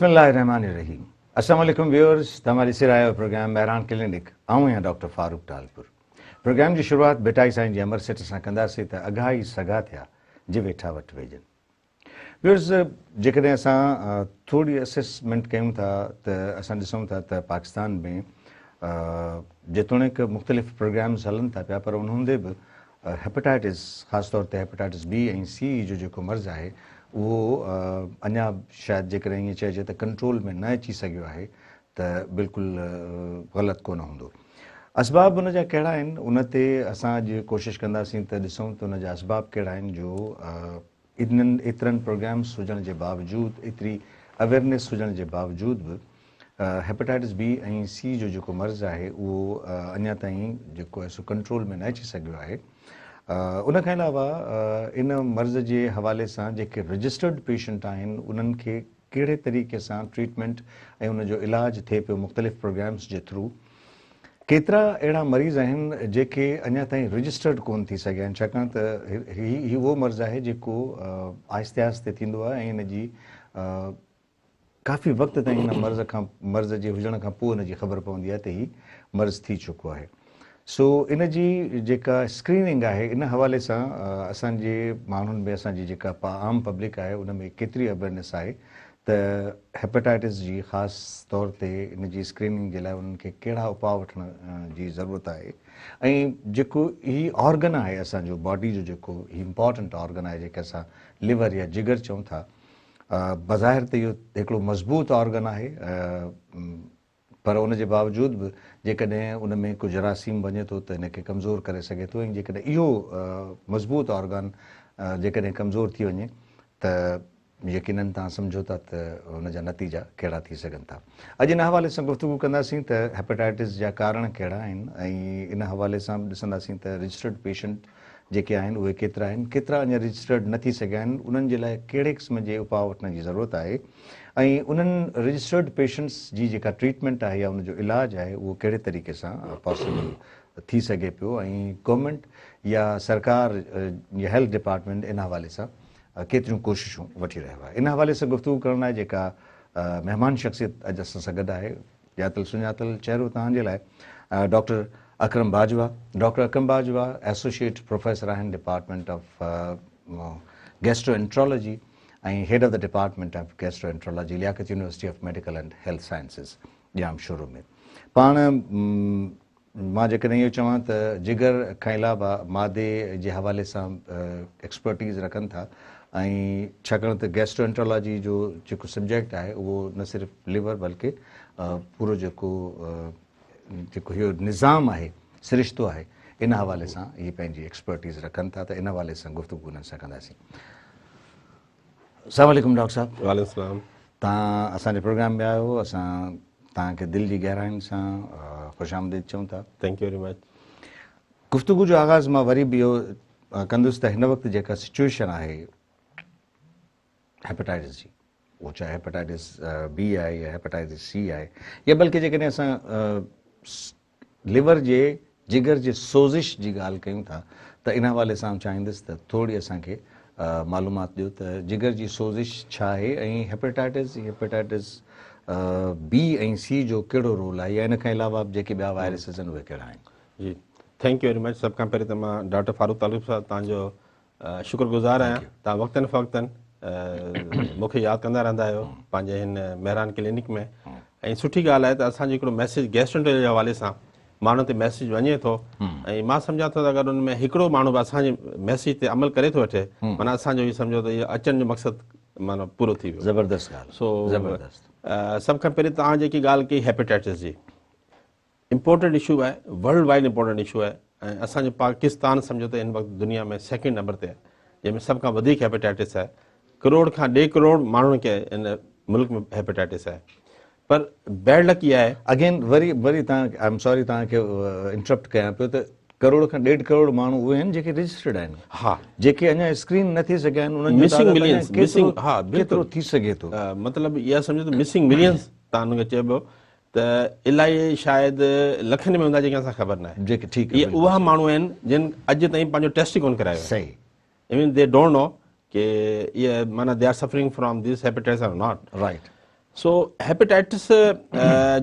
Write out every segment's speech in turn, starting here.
बिस्मिल्लाहिर्रहमानिर्रहीम। अस्सलाम वालेकुम व्यूअर्स, तमारी सिरायो प्रोग्राम मेहरान क्लिनिक आऊं या डॉक्टर फारूक टालपुर। प्रोग्राम की शुरुआत बेटाई साईं जी अमर सेठ सां कंदासीं त अघाई सगा थिया जे वेठा वटि वेजनि। व्यूअर्स, जेकॾहिं असां थोरी असेसमेंट कयूं था त असां ॾिसूं था त पाकिस्तान में जेतोणीकि मुख़्तलिफ़ प्रोग्राम्स हलनि था पिया, पर उन हूंदे बि हेपेटाइटिस, ख़ासि तौर ते हेपेटाइटिस बी ऐं सी जो जेको मर्ज़ु आहे उहो अञा शायदि जेकॾहिं ईअं चइजे त कंट्रोल में न अची सघियो आहे त बिल्कुलु ग़लति कोन हूंदो। असबाब उन जा कहिड़ा आहिनि, उन ते असां अॼु कोशिशि कंदासीं त ॾिसूं त उन जा असबाब कहिड़ा आहिनि जो एतिरनि प्रोग्राम्स हुजण जे बावजूदि, एतिरी अवेयरनेस हुजण जे बावजूदि बि हेपेटाइटिस बी ऐं सी जो जेको मर्ज़ु आहे उहो अञा ताईं जेको आहे सो कंट्रोल में न अची सघियो आहे। उन खां अलावा इन मर्ज़ जे हवाले सां जेके रजिस्टर्ड पेशेंट आहिनि उन्हनि खे कहिड़े तरीक़े सां ट्रीटमेंट ऐं उनजो इलाजु थिए पियो मुख़्तलिफ़ प्रोग्राम्स जे थ्रू। केतिरा अहिड़ा मरीज़ आहिनि जेके अञा ताईं रजिस्टर्ड कोन थी सघिया आहिनि, छाकाणि त ही उहो मर्ज़ु आहे जेको आहिस्ते आहिस्ते थींदो आहे ऐं हिन जी काफ़ी वक़्त ताईं हिन मर्ज़ जे हुजण खां पोइ हिन जी ख़बर पवंदी आहे त ही मर्ज़ु थी चुको आहे। सो इन जी जेका स्क्रीनिंग आहे, इन हवाले सां असांजे माण्हुनि में, असांजी जेका आम पब्लिक आहे उन में केतिरी अवेयरनेस आहे त हेपेटाइटिस जी ख़ासि तौर ते इन जी स्क्रीनिंग जे लाइ उन्हनि खे कहिड़ा उपाउ वठण जी ज़रूरत आहे। ऐं जेको ही ऑर्गन आहे असांजो बॉडी जो जेको इम्पॉर्टेंट ऑर्गन आहे, जेके असां लिवर या जिगर चऊं था, बज़ाहिर त इहो हिकिड़ो मज़बूत ऑर्गन आहे, पर उन जे बावजूदि बि जेकॾहिं उन में को जरासीम वञे थो त इनखे कमज़ोर करे सघे थो। ऐं जेकॾहिं इहो मज़बूत ऑर्गन जेकॾहिं कमज़ोर थी वञे त यकीनन तव्हां सम्झो था त उन जा नतीजा कहिड़ा थी सघनि था। अॼु इन हवाले सां गुफ़्तगू कंदासीं त हेपेटाइटिस जा कारण कहिड़ा आहिनि ऐं इन हवाले सां ॾिसंदासीं त रजिस्टर्ड पेशेंट जेके आहिनि उहे केतिरा आहिनि, केतिरा अञा रजिस्टर्ड न थी सघिया आहिनि, उन्हनि जे लाइ कहिड़े क़िस्म जे उपाउ वठण जी ज़रूरत आहे ऐं उन्हनि रजिस्टर्ड पेशेंट्स जी जेका ट्रीटमेंट आहे या उनजो इलाजु आहे उहो कहिड़े तरीक़े सां पॉसिबल थी सघे पियो ऐं गवर्नमेंट या सरकार या हेल्थ डिपार्टमेंट इन हवाले सां केतिरियूं कोशिशूं वठी रहियो आहे। इन हवाले सां गुफ़्तगू करण लाइ जेका महिमान शख़्सियत अॼु असां सां गॾु आहे, ॼातल सुञातल चहिरो तव्हांजे लाइ doctor Akram Bajwa. Doctor Akram Bajwa associate professor आहिनि डिपार्टमेंट ऑफ गैस्ट्रोएंट्रोलॉजी ऐं head of the department of gastroenterology, Liaquat university of medical and health sciences, Jamshoro में। पाण मां जेकॾहिं इहो चवां त जिगर खां अलावा मादे जे हवाले सां एक्सपर्टीज़ रखनि था ऐं छाकाणि त गैस्ट्रोएंट्रोलॉजी जो जेको सब्जेक्ट आहे उहो न सिर्फ़ु लिवर बल्कि पूरो जेको इहो निज़ाम आहे, सिरिश्तो आहे, इन हवाले सां इहे पंहिंजी एक्सपर्टीज़ रखनि था, त इन हवाले सां गुफ़्तगू उन्हनि सां कंदासीं। अस्सलाम वालेकुम डॉक्टर साहब। वालेकुम सलाम। तव्हां असांजे प्रोग्राम में आयो हो, असां तव्हांखे दिलि जी गहराइनि सां ख़ुशि आमदीद चऊं था। Thank you very much. गुफ़्तगू जो आगाज़ मां वरी बि इहो कंदुसि त हिन वक़्तु जेका सिचुएशन आहे हेपेटाइटिस जी, उहो चाहे हेपेटाइटिस बी आहे या हेपेटाइटिस सी आहे, या बल्कि जेकॾहिं असां लिवर जे जिगर जे सोज़िश जी ॻाल्हि कयूं था त इन हवाले सां चाहींदुसि त थोरी असांखे मालूमात ॾियो त जिगर जी सोज़िश छा आहे ऐं हेपेटाइटिस बी ऐं सी जो कहिड़ो रोल आहे, या इन खां अलावा जेके ॿिया वायरसिस आहिनि उहे कहिड़ा आहिनि। जी, थैंक यू वेरी मच। सभ खां पहिरीं त मां डॉक्टर फारूक तालुब साहब तव्हांजो शुक्रगुज़ार आहियां। तव्हां वक़्तनि फ़वक़्तनि मूंखे यादि कंदा रहंदा आहियो पंहिंजे हिन मेहरान क्लिनिक में, ऐं सुठी ॻाल्हि आहे त असांजो हिकिड़ो मैसेज गैस्ट्रोएंट्रोलॉजी जे हवाले सां माण्हुनि ते मैसेज वञे थो ऐं मां सम्झां थो त अगरि उन में हिकिड़ो माण्हू बि असांजे मैसेज ते अमल करे थो वठे, माना असांजो इहो सम्झो त इहो अचनि जो मक़सदु माना पूरो थी वियो। ज़बरदस्त ॻाल्हि। सो सभ खां पहिरीं तव्हां जेकी ॻाल्हि कई हेपेटाइटिस जी, इम्पोर्टेंट इशू आहे, वर्ल्ड वाइड इम्पोर्टेंट इशू आहे ऐं असांजो पाकिस्तान सम्झो त हिन वक़्तु दुनिया में सेकेंड नंबर ते आहे, जंहिंमें सभ खां वधीक हेपेटाइटिस आहे। करोड़ खां 1.5 करोड़ माण्हुनि खे इन मुल्क में हेपेटाइटिस आहे। पर बैड लक इहा आहे, अगेन वरी तव्हां, आई एम सॉरी तव्हांखे इंटरप्ट कयां पियो, त करोड़ खां 1.5 करोड़ माण्हू उहे आहिनि जेके रजिस्टर्ड आहिनि, हा, जेके अञा स्क्रीन न थी सघिया आहिनि, उन्हनि मिसिंग मिलियंस, मिसिंग, हा केतिरो थी सघे थो, मतिलबु इहा सम्झो त मिसिंग मिलियंस तव्हां हुनखे चइबो त इलाही शायदि लखनि में हूंदा जेके असां ख़बर न आहे। जेके ठीकु इहे उहा माण्हू आहिनि जिन अॼु ताईं पंहिंजो टेस्ट ई कोन करायो आहे। सही, इवन दे डोंट नो कि इहे माना they are suffering from this hepatitis or not. Right. So hepatitis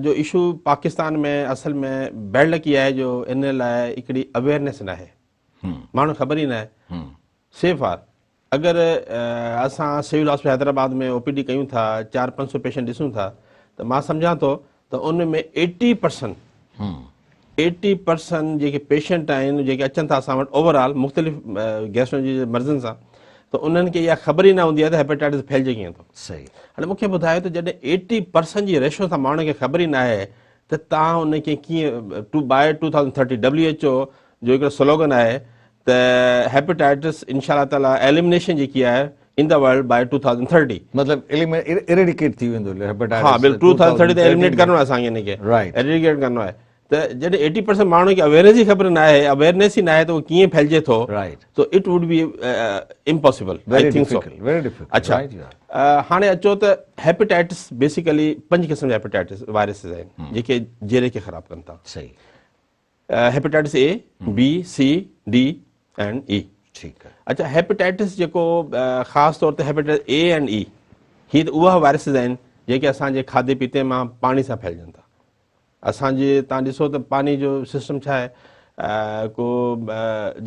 जो इशू पाकिस्तान में असल में बैड लक इहा आहे जो इन लाइ हिकिड़ी अवेयरनेस न आहे, माण्हू ख़बर ई न आहे। सेफ आर अगरि असां सिविल हॉस्पिटल हैदराबाद में OPD कयूं था, 400-500 पेशेंट ॾिसूं था, त मां सम्झां थो त उन में 80% जेके पेशेंट आहिनि जेके अचनि था असां वटि ओवरऑल मुख़्तलिफ़ गैस्ट्रोलॉजी जे मर्ज़नि सां, त उन्हनि खे इहा ख़बर ई न हूंदी आहे त हेपेटाइटिस फैलिजे कीअं थो। सही। हाणे मूंखे ॿुधायो त जॾहिं 80% जी रेशो सां माण्हुनि खे ख़बर ई न आहे त तव्हां उनखे कीअं बाय 2030 WHO जो हिकिड़ो स्लोगन आहे त हेपेटाइटिस इंशाअल्लाह ताला एलिमिनेशन जेकी आहे इन द वर्ल्ड बाय 2030, मतिलबु इरेडिकेट थी वेंदो हेपेटाइटिस। हा बिल्कुलु 2030 ते एलिमिनेट करणो आहे असांखे हिनखे, राइट, एलिमिनेट करणो आहे। त जॾहिं 80% माण्हुनि खे अवेयरनेस ई ख़बर न आहे, अवेयरनेस ई न आहे त उहो कीअं फैलिजे थो, right, so it would be impossible, I think so. Very difficult. अच्छा, हाणे अचो त हेपेटाइटिस बेसिकली 5 क़िस्म जा हेपेटाइटिस वायरसिस आहिनि जेके जहिड़े खे ख़राब कनि था। सही। Hepatitis A, B, C, D and E। ठीकु आहे। अच्छा, हेपेटाइटिस जेको ख़ासि तौर ते हेपेटाइटिस A एंड E, हीअ त उहा वायरसिस आहिनि जेके असांजे खाधे पीते मां पाणी सां फैलिजनि था। असांजे तव्हां ॾिसो त पानी जो सिस्टम छा आहे, को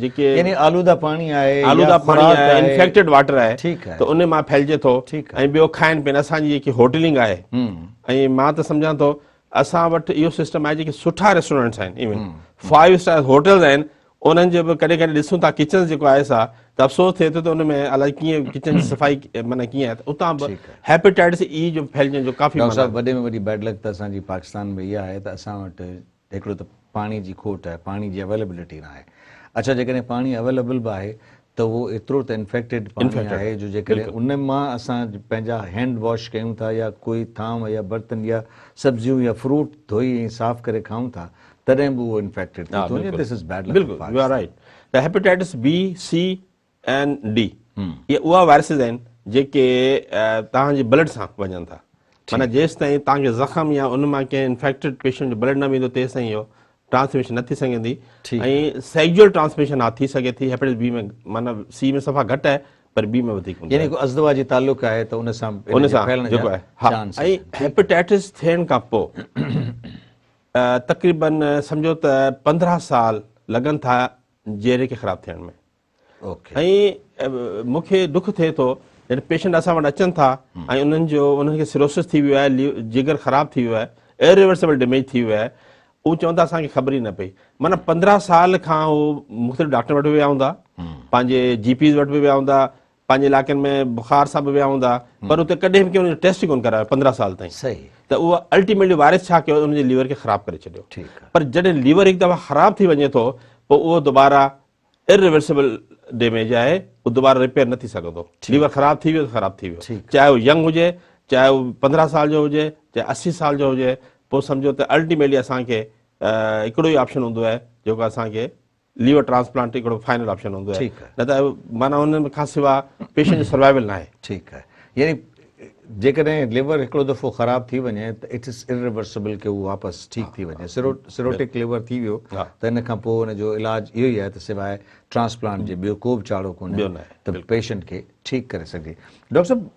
जेके यानी आलूदा पानी आहे, आलूदा पानी आहे, इन्फेक्टेड वाटर आहे, ठीकु आहे, त उन मां फैलिजे थो। ऐं ॿियो खाइण पीअण, असांजी जेकी होटलिंग आहे, ऐं मां त सम्झां थो असां वटि इहो सिस्टम आहे जेके सुठा रेस्टोरेंट्स आहिनि, इवन 5 स्टार होटल्स आहिनि, उन्हनि जो बि कॾहिं कॾहिं ॾिसूं था किचन जेको आहे सा, त अफ़सोस थिए थो त उन में अलाए कीअं किचन जी सफ़ाई माना कीअं आहे, उतां बि हेपेटाइटिस E जो फैलिजण जो काफ़ी वॾे में वॾी बैड लक त असांजी पाकिस्तान में इहा आहे त असां वटि हिकिड़ो त पाणी जी खोट आहे, पाणी जी अवेलेबिलिटी न आहे। अच्छा, जेकॾहिं पाणी अवेलेबल बि आहे त उहो एतिरो त इन्फेक्टेड पाणी आहे जो जेकॾहिं उन मां असां पंहिंजा हैंड वॉश कयूं था या कोई थाम या बर्तन या सब्जियूं या फ्रूट धोई ऐं साफ़ करे खाऊं था, तॾहिं बि उहो इन्फेक्टेड थी थो वञे। This is bed luck. बिल्कुलु, यू आर राइट। त hepatitis B, C and D इहे उहा वायरसिस आहिनि जेके तव्हांजे ब्लड सां वञनि था, माना जेसि ताईं तव्हांखे ज़ख़म या उन मां कंहिं इन्फेक्टेड पेशेंट जो ब्लड न वेंदो तेसि ताईं इहो ट्रांसमिशन न थी सघंदी। ऐं सेक्सुअल ट्रांसमिशन हा थी सघे थी हेपेटाइटिस B में, माना C में सफ़ा घटि आहे पर B में वधीक हूंदी आहे, यानी को अज़दवाजी ताल्लुक़ आहे त उन सां जेको आहे। हा, ऐं हेपेटाइटिस थियण खां पोइ तक़रीबन सम्झो त 15 साल लॻनि था जहिड़े खे ख़राबु थियण में। ऐं मूंखे दुख थिए थो जॾहिं पेशेंट असां वटि अचनि था ऐं उन्हनि खे सिरोसिस थी वियो आहे, जिगर ख़राबु थी वियो आहे, इरिवर्सिबल डैमेज थी वियो आहे, उहे चवनि था असांखे ख़बर ई न पई। माना 15 साल खां उहो मुख़्तलिफ़ डॉक्टर वटि बि विया हूंदा, पंहिंजे GPs वटि बि विया हूंदा, पंहिंजे इलाइक़नि में बुखार सां बि विया हूंदा, पर उते कॾहिं बि कंहिं टेस्ट ई कोन करायो 15 साल ताईं। सही। त उहा अल्टीमेटली वायरस छा कयो, उनजे लीवर खे ख़राबु करे छॾियो। पर जॾहिं लीवर हिकु दफ़ा ख़राबु थी वञे थो पोइ उहो दुबारा इरिवर्सिबल डैमेज आहे, उहो दुबारा रिपेयर न थी सघंदो। लीवर ख़राबु थी वियो त ख़राबु थी वियो, चाहे उहो यंग हुजे, चाहे उहो 15 साल जो हुजे, चाहे 80 साल जो हुजे, पोइ सम्झो त अल्टीमेटली असांखे हिकिड़ो ई ऑप्शन हूंदो आहे जेको असांखे लीवर ट्रांसप्लांट हिकिड़ो फाइनल ऑप्शन हूंदो आहे, न त माना उन खां सवाइ पेशेंट जो सर्वाइवल न आहे। ठीकु आहे। यानी जेकॾहिं लिवर हिकिड़ो दफ़ो ख़राबु थी वञे त इट इज़ इरिवर्सिबल के उहो वापसि ठीकु थी वञे। सिरोटिक लिवर थी वियो त इन खां पोइ हुनजो इलाजु इहो ई आहे त सवाइ ट्रांसप्लांट जे ॿियो को बि चाड़ो कोन्हे त पेशेंट खे ठीकु करे सघे। डॉक्टर साहिबु,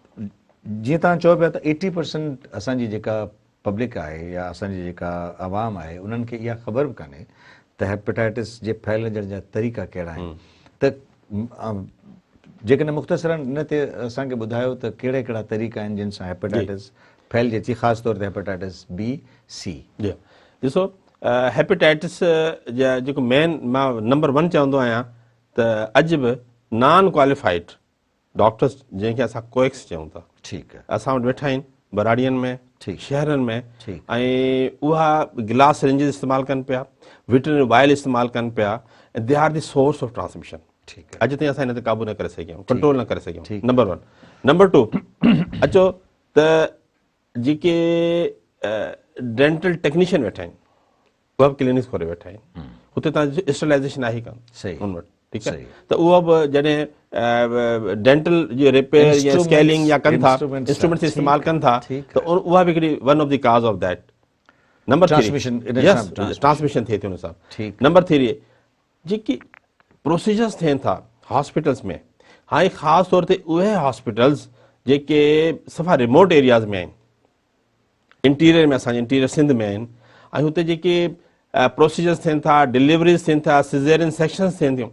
जीअं तव्हां चओ पिया त 80% असांजी जेका पब्लिक आहे या असांजी जेका आवाम आहे उन्हनि खे इहा ख़बर बि कान्हे त हेपेटाइटिस जे फैलजण जा तरीक़ा कहिड़ा आहिनि। त जेकॾहिं मुख़्तसरन इन ते असांखे ॿुधायो त कहिड़ा कहिड़ा तरीक़ा आहिनि जिन सां हेपेटाइटिस फैलिजे थी, ख़ासि तौर ते हेपेटाइटिस B, C। ॾिसो, हेपेटाइटिस जा जेको मेन मां नंबर 1 चवंदो आहियां त अॼु बि नॉन क्वालिफाइड डॉक्टर्स जंहिंखे असां कोएक्स चऊं था, ठीकु आहे, असां वटि वेठा आहिनि बराड़ियुनि में, शहरनि में, ऐं उहा गिलास सिरिंजिस इस्तेमालु कनि पिया, विटरनरी वायल इस्तेमालु कनि पिया, ऐं they are the source of transmission. अॼु ताईं असां हिन ते क़ाबू न करे सघियूं, कंट्रोल न करे सघियूं, नंबर 1। नंबर 2, अचो त जेके डेंटल टेक्नीशियन वेठा आहिनि उहा बि क्लिनिक्स खोले वेठा आहिनि, हुते तव्हां स्टरलाइज़ेशन आहे ई कान हुन वटि, ठीकु आहे, त उहा बि जॾहिं डेंटल जी रिपेयर या स्केलिंग या कनि था, इंस्ट्रूमेंट्स इस्तेमालु कनि था, त उहा बि हिकिड़ी वन ऑफ द काज़ ऑफ दैट। नंबर 3, ट्रांसमिशन थिए थी हुन सां। नंबर 3, जेकी प्रोसीजर्स थियनि था हॉस्पिटल्स में, हाणे ख़ासि तौर ते उहे हॉस्पिटल्स जेके सफ़ा रिमोट एरियाज़ में आहिनि, इंटीरियर में असांजे इंटीरियर सिंध में आहिनि ऐं हुते जेके प्रोसीजर्स थियनि था, डिलीवरीज़ थियनि था, सिज़ेरियन सेक्शन्स थियनि थियूं,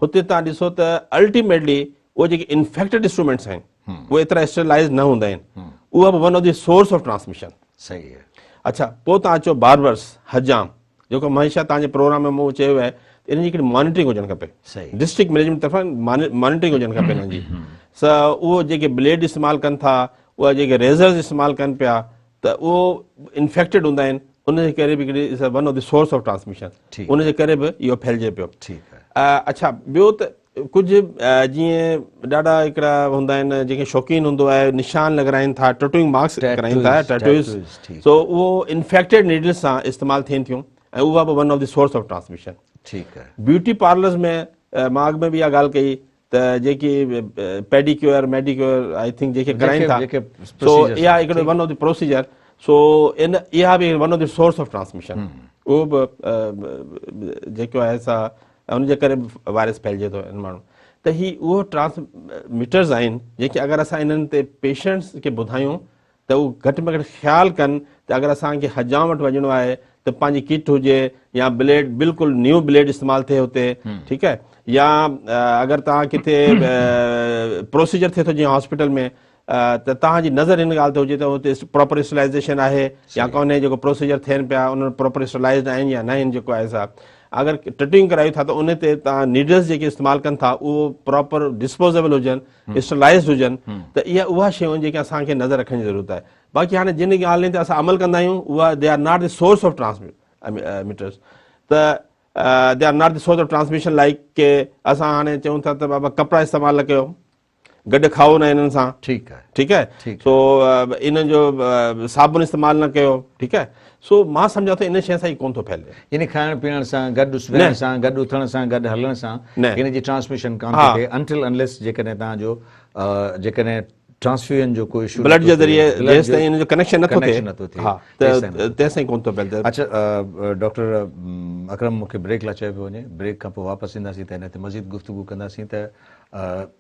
हुते तव्हां ॾिसो त अल्टीमेटली उहे जेके इन्फेक्टेड इंस्ट्रूमेंट्स आहिनि उहे एतिरा स्टेरलाइज़ न हूंदा आहिनि, उहा बि one of the source of transmission. सही आहे। अच्छा, पोइ तव्हां अचो बार्बर्स, हजाम, जेको हमेशह तव्हांजे प्रोग्राम में मूं चयो आहे त इन जी हिकिड़ी मॉनिटरिंग हुजणु खपे, सही। डिस्ट्रिक्ट मैनेजमेंट तरफ़ां मॉनिटरिंग हुजणु खपे हिननि जी। उहो जेके ब्लेड इस्तेमालु कनि था, उहा जेके रेज़र्स इस्तेमालु कनि पिया, त उहो इन्फेक्टेड हूंदा आहिनि, उनजे करे बि हिकिड़ी one of the source of transmission, उनजे करे बि इहो फैलिजे पियो। ठीकु आहे। अच्छा, ॿियो त कुझु जीअं ॾाढा हिकिड़ा हूंदा आहिनि जेके शौक़ीन हूंदो आहे, निशान लॻाराइनि था, टैटूइंग मार्क्स कराइनि था, टैटूज़, सो उहो इन्फेक्टेड नीडल्स सां इस्तेमालु थियनि थियूं ऐं उहा बि one of the source of transmission. ठीकु आहे। ब्यूटी पार्लर्स में मां अॻु में बि इहा ॻाल्हि कई त जेकी पेडिक्योर मेडिक्योर आई थिंक जेके कराइनि था, सो इहा हिकिड़ो वन ऑफ द प्रोसीजर, सो इहा बि one of the source of transmission, उहो बि जेको आहे सा उनजे करे वायरस फैलिजे थो इन माण्हू त ही उहो ट्रांसमीटर्स आहिनि जेके अगरि असां इन्हनि ते पेशेंट्स खे ॿुधायूं त उहो घटि में घटि ख़्यालु कनि त अगरि असांखे हजाम वटि वञिणो आहे त पंहिंजी किट हुजे या ब्लेड बिल्कुलु न्यू ब्लेड इस्तेमालु थिए हुते, ठीकु आहे, या अगरि तव्हां किथे प्रोसीजर थिए थो जीअं हॉस्पिटल में त तव्हांजी नज़र हिन ॻाल्हि ते हुजे त हुते प्रॉपर स्टरलाइज़ेशन आहे या कोन्हे, जेको प्रोसीजर थियनि पिया उन प्रॉपर स्टरलाइज़्ड आहिनि या न आहिनि, जेको आहे सा अगरि टटिंग करायूं था त उन ते तव्हां नीडल्स जेके इस्तेमालु कनि था उहो प्रॉपर डिस्पोजेबल हुजनि, स्टरलाइज़्ड हुजनि, त इहा उहा शयूं जेके असांखे नज़र रखण जी ज़रूरत आहे। बाक़ी हाणे जिन ॻाल्हियुनि ते असां अमल कंदा आहियूं उहा they are not the source of transmitters, त they are not the source of transmission, like के असां हाणे चऊं था त बाबा कपिड़ा इस्तेमालु न कयो, गॾु खाओ न हिननि सां, ठीकु आहे, ठीकु आहे, सो इन्हनि जो साबुण इस्तेमालु न कयो, ठीकु आहे, सो मां सम्झां थो इन शइ सां ई कोन थो फैले, यानी खाइण पीअण सां गॾु सुम्हण सां गॾु उथण सां गॾु हलण सां इन जी ट्रांसमिशन कान थी थिए अनटिल अनलेस जेकॾहिं तव्हांजो जेकॾहिं ट्रांसफ्यूजन जो कोई इशू ब्लड जे ज़रिए जेसि ताईं इन जो कनेक्शन नथो थिए, हा, त तेसिताईं कोन थो फैले। अच्छा डॉक्टर अकरम, मूंखे ब्रेक लाइ चयो पियो वञे, ब्रेक खां पोइ वापसि ईंदासीं त हिन ते मज़ीद गुफ़्तगू कंदासीं त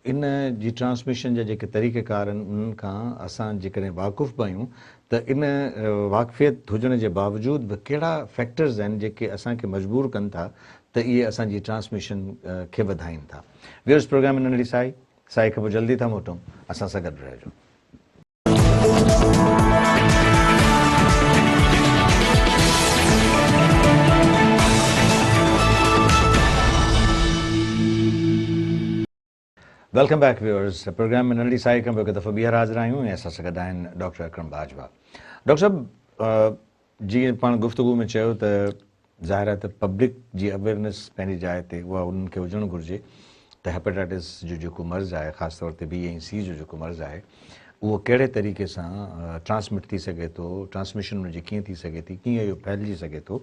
इन जी ट्रांसमिशन जा जेके तरीक़ेकार आहिनि उन्हनि खां असां जेकॾहिं वाक़ुफ़ बि आहियूं त इन वाक़फ़ियत हुजण जे बावजूदि बि कहिड़ा फैक्टर्स आहिनि जेके असांखे मजबूर कनि था त इहे असांजी ट्रांसमिशन खे वधाइनि था। व्यूअर्स, प्रोग्राम में नंढड़ी साई खां पोइ जल्दी था मोटूं, असां सां गॾु रहिजो। वेलकम बैक व्यूअर्स, प्रोग्राम में नंढड़ी साई खां पोइ हिकु दफ़ो ॿीहर हाज़िर आहियूं ऐं असां सां गॾु आहिनि डॉक्टर अकरम बाजवा। डॉक्टर साहब, जीअं पाण गुफ़्तगू में चयो त ज़ाहिर आहे त पब्लिक जी अवेयरनेस पंहिंजी जाइ ते उहा उन्हनि खे हुजणु घुरिजे त हेपेटाइटिस जो जेको मर्ज़ु आहे, ख़ासि तौर ते B ऐं C जो जेको मर्ज़ु आहे उहो कहिड़े तरीक़े सां ट्रांसमिट थी सघे थो, ट्रांसमिशन हुनजी कीअं थी सघे थी, कीअं इहो फैलिजी सघे थो।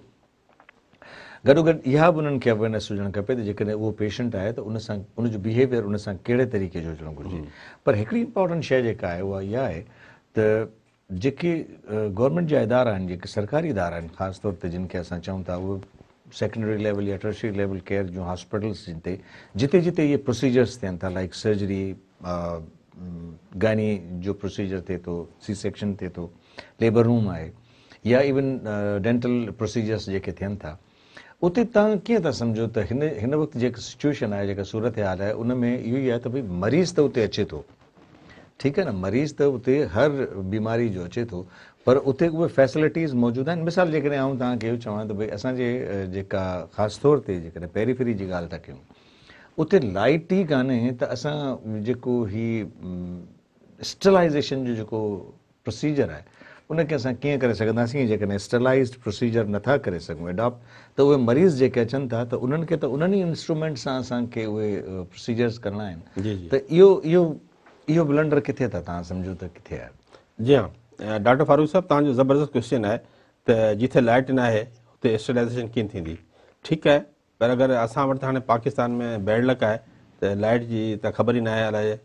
गॾोगॾु इहा बि उन्हनि खे अवेयरनेस हुजणु खपे त जेकॾहिं उहो पेशेंट आहे त उन सां उनजो बिहेवियर उन सां कहिड़े तरीक़े जो हुजणु घुरिजे। पर हिकिड़ी इंपॉर्टेंट शइ जेका आहे उहा इहा आहे त जेके गवर्नमेंट जा इदारा आहिनि, जेके सरकारी इदारा आहिनि, ख़ासि तौर ते जिन खे असां चऊं था उहे सेकेंडरी लेवल या टर्शरी लेवल केयर जूं हॉस्पिटल्स ते जिते जिते इहे प्रोसीजर्स थियनि था, लाइक सर्जरी, गाइनी जो प्रोसीजर थिए थो, C सेक्शन थिए थो, लेबर रूम आहे, या इवन डेंटल प्रोसीजर्स जेके थियनि था, उते तव्हां कीअं था सम्झो त हिन वक़्तु जेका सिचुएशन आहे, जेका सूरत हाल आहे, उन में इहो ई आहे त भई मरीज़ त उते अचे थो, ठीकु आहे न, मरीज़ त उते हर बीमारी जो अचे थो, पर उते उहे फैसिलिटीज़ मौजूदु आहिनि। मिसाल जेकॾहिं आऊं तव्हांखे इहो चवां त भई असांजे जेका ख़ासि तौर ते जेकॾहिं पेरीफेरी जी ॻाल्हि था कयूं, उते लाइट ई कान्हे त असां जेको ही स्टरलाइज़ेशन जो जेको प्रोसीजर आहे उनखे असां कीअं करे सघंदासीं। जेकॾहिं स्टरलाइज़्ड प्रोसीजर नथा करे सघूं एडॉप्ट, त उहे मरीज़ जेके अचनि था त उन्हनि खे त उन्हनि ई इंस्ट्रूमेंट सां असांखे उहे प्रोसीजर्स करणा आहिनि। त इहो ब्लंडर किथे था तव्हां सम्झो त किथे आहे? जी हाँ, डॉक्टर फारूक साहब, तव्हांजो ज़बरदस्त क्वेश्चन आहे त जिथे लाइट न आहे हुते स्टरलाइज़ेशन कीअं थींदी। ठीकु आहे, पर अगरि असां वटि हाणे पाकिस्तान में बैड लक आहे त लाइट जी त ख़बर ई न आहे, अलाए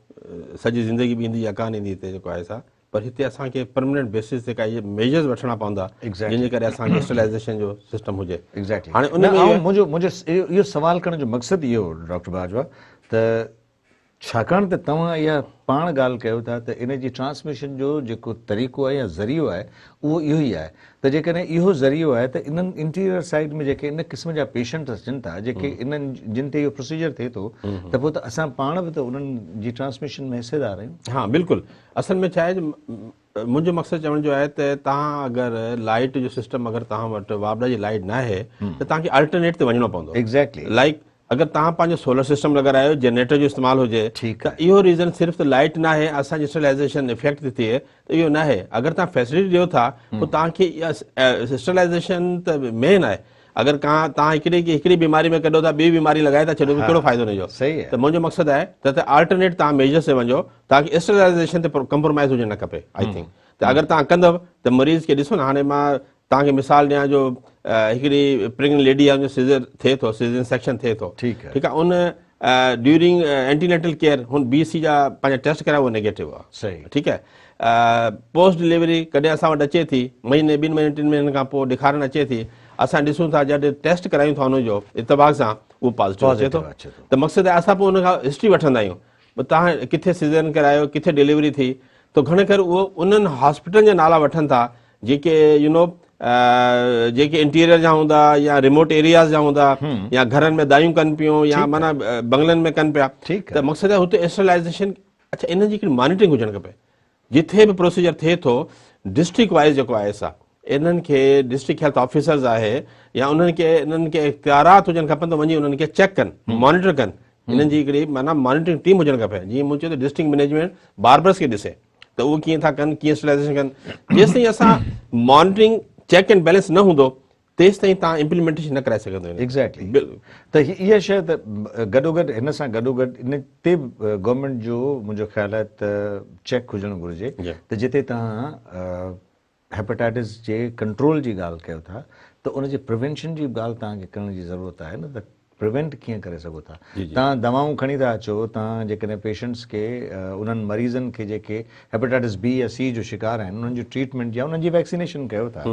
सॼी ज़िंदगी बि ईंदी या कान ईंदी हिते जेको आहे सा, पर हिते असांखे परमानेंट बेसिस ते इहे मेजर्स वठणा पवंदा जंहिंजे करे असांखे स्टरलाइज़ेशन जो सिस्टम हुजे। हाणे मुंहिंजो इहो सवाल करण जो मक़सदु इहो डॉक्टर बाजवा त छाकाणि त तव्हां इहा पाण ॻाल्हि कयो था त इन जी ट्रांसमिशन जो जेको तरीक़ो आहे या ज़रियो आहे उहो इहो ई आहे त जेकॾहिं इहो ज़रियो आहे त इन्हनि इंटीरियर साइड में जेके इन क़िस्म जा पेशेंट अचनि था जेके इन्हनि जिन ते इहो प्रोसीजर थिए थो त पोइ त असां पाण बि त उन्हनि जी ट्रांसमिशन में हिसेदार आहियूं। हाँ बिल्कुलु, असल में छा आहे मुंहिंजो मक़सदु चवण जो आहे त तव्हां अगरि लाइट जो सिस्टम अगरि तव्हां वटि वापडा जी लाइट न आहे त तव्हांखे अल्टरनेट ते वञिणो पवंदो। एग्ज़ैक्टली, लाइक अगरि तव्हां पंहिंजो सोलर सिस्टम लॻारायो जनरेटर जो इस्तेमालु हुजे ठीकु त इहो रीज़न सिर्फ़ु त लाइट न आहे असांजी स्टरलाइज़ेशन इफेक्ट थी थिए त इहो न आहे। अगरि तव्हां फैसिलिटी ॾियो था पोइ तव्हांखे इहा स्टरलाइज़ेशन त मेन आहे। अगरि तव्हां हिकिड़ी बीमारी में कढो था ॿी बीमारी लॻाए था छॾो कहिड़ो फ़ाइदो हुनजो। सही आहे। त मुंहिंजो मक़सदु आहे त अल्टरनेट तव्हां मेजर्स ते वञो तव्हांखे स्टरलाइज़ेशन ते कॉम्प्रोमाइज़ हुजे न खपे। आई थिंक त अगरि तव्हां कंदव त मरीज़ खे ॾिसो न, हाणे मां तव्हांखे मिसाल ॾियां जो हिकिड़ी प्रेग्नेंट लेडी आहे सीज़र थिए थो, सीज़र सेक्शन थिए थो, ठीकु आहे, उन ड्यूरिंग एंटीनेटल केयर हुन BC जा पंहिंजा टेस्ट कराया उहो नेगेटिव आहे। सही, ठीकु आहे। पोस्ट डिलीवरी कॾहिं असां वटि अचे थी महीने 2 महीने 3 महीननि खां पोइ ॾेखारणु अचे थी, असां ॾिसूं था जॾहिं टेस्ट करायूं था हुनजो इतफ़ाक़ सां उहो पॉज़िटिव अचे थो। त मक़सदु आहे असां पोइ हुन खां हिस्ट्री वठंदा आहियूं तव्हां किथे सीज़न करायो किथे डिलीवरी थी, त घणे करे उहो उन्हनि हॉस्पिटल जा नाला वठनि था जेके जेके इंटीरियर जा हूंदा या रिमोट एरियाज़ जा हूंदा या घरनि में दायूं कनि पियूं या माना बंगलनि में कनि पिया। त मक़सदु आहे हुते स्टरलाइज़ेशन। अच्छा, इन जी हिकिड़ी मॉनिटरिंग हुजणु खपे। जिथे बि प्रोसीजर थिए थो डिस्ट्रिक्ट वाइज़ जेको आहे सा इन्हनि खे डिस्ट्रिक्ट हेल्थ ऑफिसर्स आहे या इन्हनि खे इख्तियारात हुजणु खपनि त वञी उन्हनि खे चेक कनि, मॉनिटर कनि। इन्हनि जी हिकिड़ी माना मॉनिटरिंग टीम हुजणु खपे। जीअं मूं चयो त डिस्ट्रिक्ट मैनेजमेंट बार्बर्स खे ॾिसे त उहो कीअं था कनि, कीअं स्टरलाइज़ेशन कनि। जेसि ताईं असां मॉनिटरिंग चेक एंड बैलेंस न हूंदो तेसि ताईं तव्हां इम्प्लीमेंटेशन न कराए सघंदो। एग्ज़ैक्टली। त इहा शइ त गॾोगॾु हिन सां गॾोगॾु इन ते गवर्नमेंट जो मुंहिंजो ख़्यालु आहे त चेक हुजणु घुरिजे त जिते तव्हां हेपेटाइटिस जे कंट्रोल जी ॻाल्हि कयो था त उनजे प्रिवेंशन जी ॻाल्हि तव्हांखे करण जी ज़रूरत आहे न, त प्रिवेंट कीअं करे सघो था। तव्हां दवाऊं खणी था अचो, तव्हां जेकॾहिं पेशेंट्स खे उन्हनि मरीज़नि खे जेके हेपेटाइटिस B या C जो शिकार आहिनि उन्हनि जो ट्रीटमेंट या उन्हनि जी वैक्सीनेशन कयो था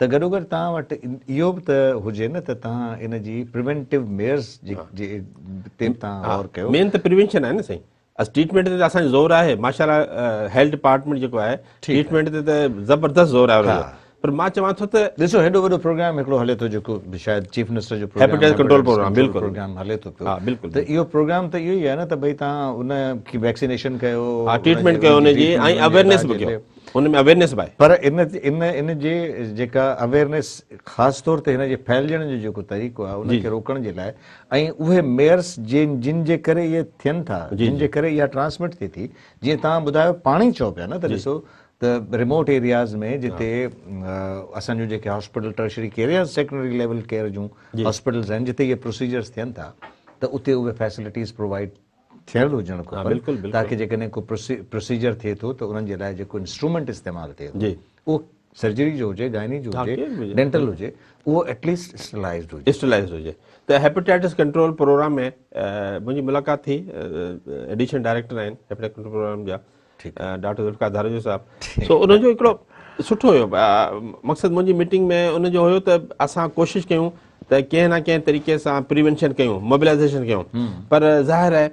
त गॾोगॾु तव्हां वटि इहो बि त हुजे न त तव्हां इन जी प्रिवेंटिव मेयर्स ते तव्हां गौर कयो। मेन त प्रिवेंशन आहे न साईं। ट्रीटमेंट ते त असांजो ज़ोर आहे माशाअल्लाह, हेल्थ डिपार्टमेंट जेको आहे ट्रीटमेंट ते त ज़बरदस्त ज़ोर आहे। पर मां चवां थो त ॾिसो हेॾो वॾो प्रोग्राम हिकिड़ो हले थो जेको शायदि चीफ मिनिस्टर जो हेपेटाइटिस कंट्रोल प्रोग्राम प्रोग्राम हले थो पियो। बिल्कुलु। त इहो प्रोग्राम त इहो ई आहे न त भई तव्हां उन की वैक्सीनेशन कयो, ट्रीटमेंट कयो हुनजी ऐं अवेयरनेस बि कयो, हुन में अवेयरनेस बि आहे। पर इन जे जेका अवेयरनेस ख़ासि तौर ते हिन जे फैलजण जो जेको तरीक़ो आहे उनखे रोकण जे लाइ ऐं उहे मेयर्स जिन जे करे इहे थियनि था, जिन जे करे इहा ट्रांसमिट थिए थी, जीअं तव्हां ॿुधायो पाण ई चओ पिया न त ॾिसो त रिमोट एरियाज़ में जिते असांजो जेके हॉस्पिटल टर्शरी केयर या सेकेंडरी लेवल केयर जूं हॉस्पिटल्स आहिनि जिते इहे प्रोसीजर्स थियनि था त उते उहे फैसिलिटीज़ प्रोवाइड थियल हुजणु खपनि ताकी जेकॾहिं को प्रोसीजर थिए थो त उन्हनि जे लाइ जेको इंस्ट्रूमेंट इस्तेमालु थिए थो उहो सर्जरी जो हुजे, गाइनी जो हुजे, डेंटल हुजे, उहो एटलीस्ट स्टरलाइज़्ड हुजे। त हेपेटाइटिस कंट्रोल प्रोग्राम में मुंहिंजी मुलाक़ात थी, एडिशनल डायरेक्टर आहिनि हेपेटाइटिस कंट्रोल प्रोग्राम जा डॉक्टर ज़ुल्फ़िकार धारूजा साहब। सो उनजो हिकिड़ो सुठो हुयो मक़सदु मुंहिंजी मीटिंग में उनजो हुयो त असां कोशिशि कयूं त कंहिं न कंहिं तरीक़े सां प्रिवेंशन कयूं, मोबिलाइज़ेशन कयूं। पर ज़ाहिर आहे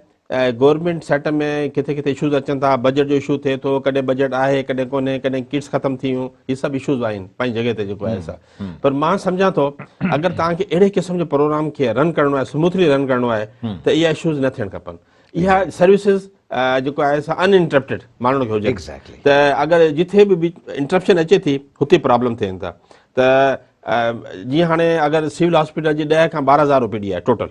गवर्नमेंट सेक्टर में किथे किथे इशूज़ अचनि था, बजट जो इशू थिए थो, कॾहिं बजट आहे कॾहिं कोन्हे, कॾहिं किट्स ख़तमु थी वियूं, इहे सभु इशूज़ आहिनि पंहिंजी जॻह ते जेको आहे सा। पर मां सम्झां थो अगरि तव्हांखे अहिड़े क़िस्म जो प्रोग्राम खे रन करिणो आहे, स्मूथली रन करिणो आहे त इहा इशूज़ न थियणु खपनि। इहा सर्विसिस जेको आहे सा अनइंटरप्टेड माण्हुनि खे हुजे त अगरि जिथे बि इंटरप्शन अचे थी हुते प्रॉब्लम थियनि था। त जीअं हाणे अगरि सिविल हॉस्पिटल जी 10 खां 12,000 OPD आहे टोटल,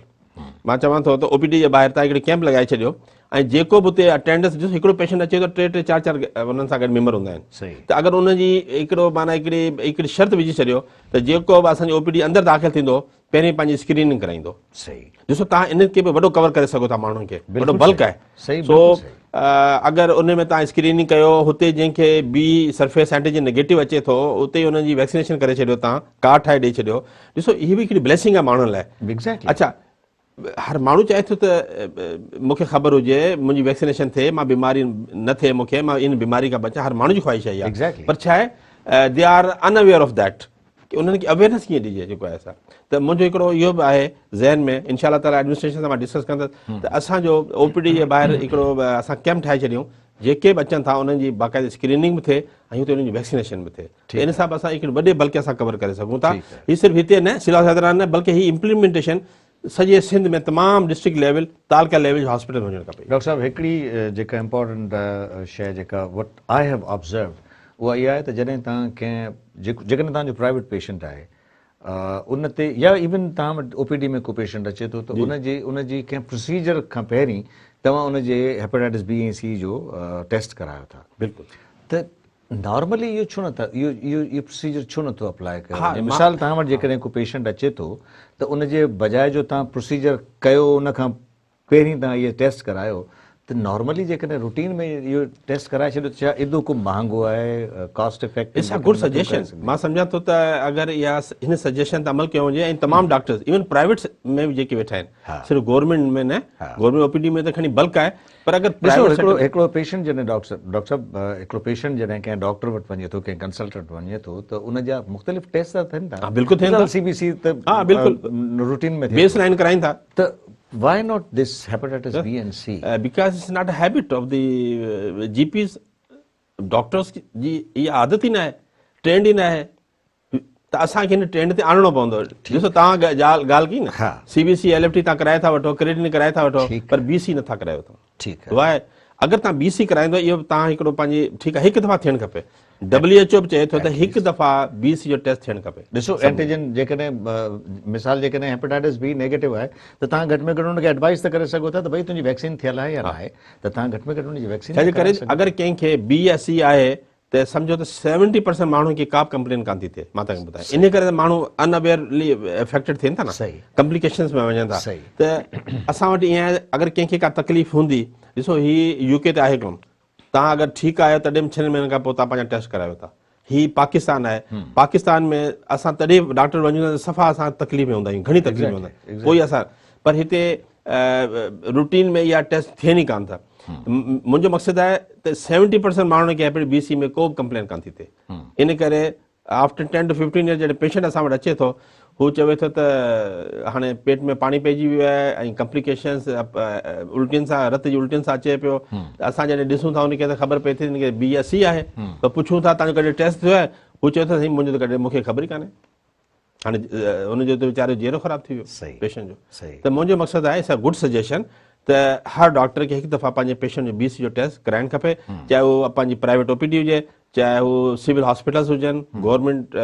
मां चवां थो त OPD जे ॿाहिरि तव्हां हिकिड़ी कैंप लॻाए छॾियो ऐं जेको बि हुते अटेंडेंस ॾिसो, हिकिड़ो पेशेंट अचे थो 3-3, 4-4 हुननि सां गॾु मेंबर हूंदा आहिनि। त अगरि उनजी हिकिड़ो माना हिकिड़ी शर्त विझी छॾियो त जेको बि असांजो OPD अंदरि दाख़िल थींदो पहिरीं पंहिंजी स्क्रीनिंग कराईंदो। ॾिसो तव्हां इनखे बि वॾो कवर करे सघो था, माण्हुनि खे वॾो बल्क आहे। सो अगरि उन में तव्हां स्क्रीनिंग कयो, हुते जंहिंखे B सरफेस एंटीजन नेगेटिव अचे थो उते हुनजी वैक्सीनेशन करे छॾियो, तव्हां कार्ड ठाहे ॾेई छॾियो। ॾिसो इहा बि हिकिड़ी ब्लेसिंग आहे माण्हुनि लाइ। अच्छा, हर माण्हू चाहे थो त मूंखे ख़बर हुजे, मुंहिंजी वैक्सीनेशन थिए, मां बीमारी न थिए मूंखे, मां इन बीमारी खां बचां, हर माण्हू जी ख़्वाहिश आहे इहा। पर छा आहे they are unaware of that. की उन्हनि खे अवेयरनेस कीअं ॾिजे जेको आहे असां त मुंहिंजो हिकिड़ो इहो बि आहे ज़हन में इनशा ताला एडमिनिस्ट्रेशन सां मां डिस्कस कंदुसि त असांजो OPD जे ॿाहिरि हिकिड़ो असां कैम्प ठाहे छॾियूं जेके बि अचनि था उन्हनि जी बाक़ाइदा स्क्रीनिंग बि थिए ऐं हुते उन्हनि जी वैक्सीनेशन बि थिए त इन हिसाब सां हिकिड़े वॾे बल्कि असां कवर करे सघूं था हीअ सिर्फ़ु हिते न सिविल हॉस्पिटल न बल्कि हीअ इम्प्लीमेंटेशन सॼे सिंध में तमामु डिस्ट्रिक्ट लेवल तालका लेवल जो हॉस्पिटल हुजणु खपे। डॉक्टर साहब हिकिड़ी जेका इम्पोर्टेंट शइ जेका वट आई हैव ऑब्ज़र्व उहा इहा आहे त जॾहिं तव्हां कंहिं जेकॾहिं तव्हांजो प्राइवेट पेशेंट आहे उन ते या इवन तव्हां वटि OPD में को पेशेंट अचे थो त उनजी कंहिं प्रोसीजर खां पहिरीं तव्हां उनजे हेपेटाइटिस B ऐं C जो टेस्ट करायो था। बिल्कुलु त नॉर्मली इहो छो नथा इहो प्रोसीजर छो नथो अप्लाई कयो? मिसाल तव्हां वटि जेकॾहिं को पेशेंट अचे थो त उनजे बजाए जो तव्हां प्रोसीजर कयो उनखां पहिरीं तव्हां इहो टेस्ट करायो त नॉर्मली जेकॾहिं रूटीन में इहो टेस्ट कराए छॾियो त छा एॾो को महांगो आहे cost effective? It's a good suggestion. मां सम्झां थो त अगरि इहा हिन सजेशन ते अमल कयो वञे ऐं तमामु डॉक्टर्स इवन प्राइवेट में बि जेके वेठा आहिनि सिर्फ़ु गवर्नमेंट में न गवर्नमेंट OPD में त खणी बल्क आहे पर अगरि हिकिड़ो पेशेंट जॾहिं डॉक्टर साहब हिकिड़ो पेशेंट जॾहिं कंहिं डॉक्टर वटि वञे थो कंहिं कंसल्टेंट वञे थो त उन जा मुख़्तलिफ़ टेस्ट था थियनि था। बिल्कुलु थियनि था। CBC त बिल्कुलु रूटीन में बेस लाइन कराइनि था त why not this hepatitis B and C? Because it's not a habit of the GPs doctors जी इहा आदत ई न आहे ट्रेंड ई न आहे त असांखे हिन ट्रेंड ते आणणो पवंदो। ॾिसो तव्हां ॻाल्हि की न CBC LFT तव्हां कराए था वठो क्रेडिट कराए था वठो पर BC नथा करायो तव्हां। ठीकु वाए अगरि तव्हां BC कराईंदो इहो तव्हां हिकिड़ो पंहिंजी ठीकु आहे हिकु दफ़ा थियणु खपे। WHO बि चए थो त हिकु दफ़ा BC जो टेस्ट थियणु खपे। ॾिसो एंटीजन जेकॾहिं मिसाल जेकॾहिं हेपेटाइटिस B नेगेटिव आहे त तव्हां घटि में घटि हुनखे एडवाइस त करे सघो था त भई तुंहिंजी वैक्सीन थियल आहे या न आहे त तव्हां घटि में घटि हुनजी वैक्सीन छाजे करे अगरि कंहिंखे B या C आहे त सम्झो त 70% माण्हुनि खे का बि कंप्लेन कान थी थिए। मां तव्हांखे ॿुधायां इन करे त माण्हू अनअवेयरली एफेक्टेड थियनि था न कॉम्प्लिकेशंस में वञनि था त असां वटि ईअं आहे अगरि कंहिंखे का तकलीफ़ हूंदी ॾिसो हीअ UK ते आहे कोन तव्हां अगरि ठीकु आहियो तॾहिं बि 6 महीननि खां पोइ तव्हां पंहिंजा टेस्ट करायो था। हीअ पाकिस्तान आहे पाकिस्तान में असां तॾहिं डॉक्टर वञूं था त सफ़ा असां तकलीफ़ में हूंदा आहियूं घणी तकलीफ़ में हूंदा आहियूं कोई असां पर हिते रूटीन में इहा टेस्ट थियनि ई कान था। मुंहिंजो मक़सदु आहे त 70% माण्हुनि खे हेपेटाइटिस BC में को बि कंप्लेन कान थी थिए। इन करे आफ्टर 10 to 15 ईयर्स जॾहिं पेशेंट असां वटि अचे थो हू चवे थो त हाणे पेट में पाणी पइजी वियो आहे ऐं कॉम्प्लिकेशन्स उल्टियुनि सां रत जी उल्टियुनि सां अचे पियो त असां जॾहिं ॾिसूं था उनखे त ख़बर पए थी हिनखे B या C आहे त पुछूं था तव्हांजो कॾहिं टेस्ट थियो आहे हू चवे थो साईं मुंहिंजो त कॾहिं मूंखे ख़बर ई कान्हे। हाणे हुनजो त वीचारो जहिड़ो ख़राबु थी वियो पेशेंट जो। त मुंहिंजो मक़सदु आहे इट्स अ गुड सजेशन त हर डॉक्टर खे हिकु दफ़ा पंहिंजे पेशेंट जो BC जो टेस्ट कराइणु खपे चाहे उहो पंहिंजी प्राइवेट OPD हुजे चाहे उहो सिविल हॉस्पिटल्स हुजनि government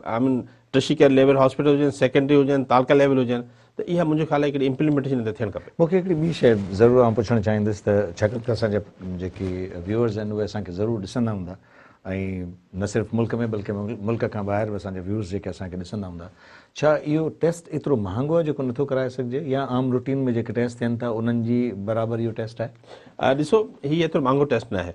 I mean tertiary care level hospital हुजनि सेकेंडरी हुजनि तालका लेवल हुजनि त इहा मुंहिंजो ख़्यालु आहे हिकिड़ी इम्प्लीमेंटेशन हिते थियणु खपे। मूंखे हिकिड़ी ॿी शइ ज़रूरु आउं पुछणु चाहींदुसि त छाकाणि त असांजा जेके व्यूअर्स आहिनि उहे असांखे ज़रूरु ॾिसंदा हूंदा ऐं न सिर्फ़ु मुल्क में बल्कि मुल्क खां ॿाहिरि बि असांजा व्यूअर्स जेके असांखे ॾिसंदा हूंदा छा इहो टेस्ट एतिरो महांगो आहे जेको नथो कराए सघिजे या आम रूटीन में जेके टेस्ट थियनि था उन्हनि जी बराबरि इहो टेस्ट आहे? ॾिसो हीअ एतिरो महांगो टेस्ट न आहे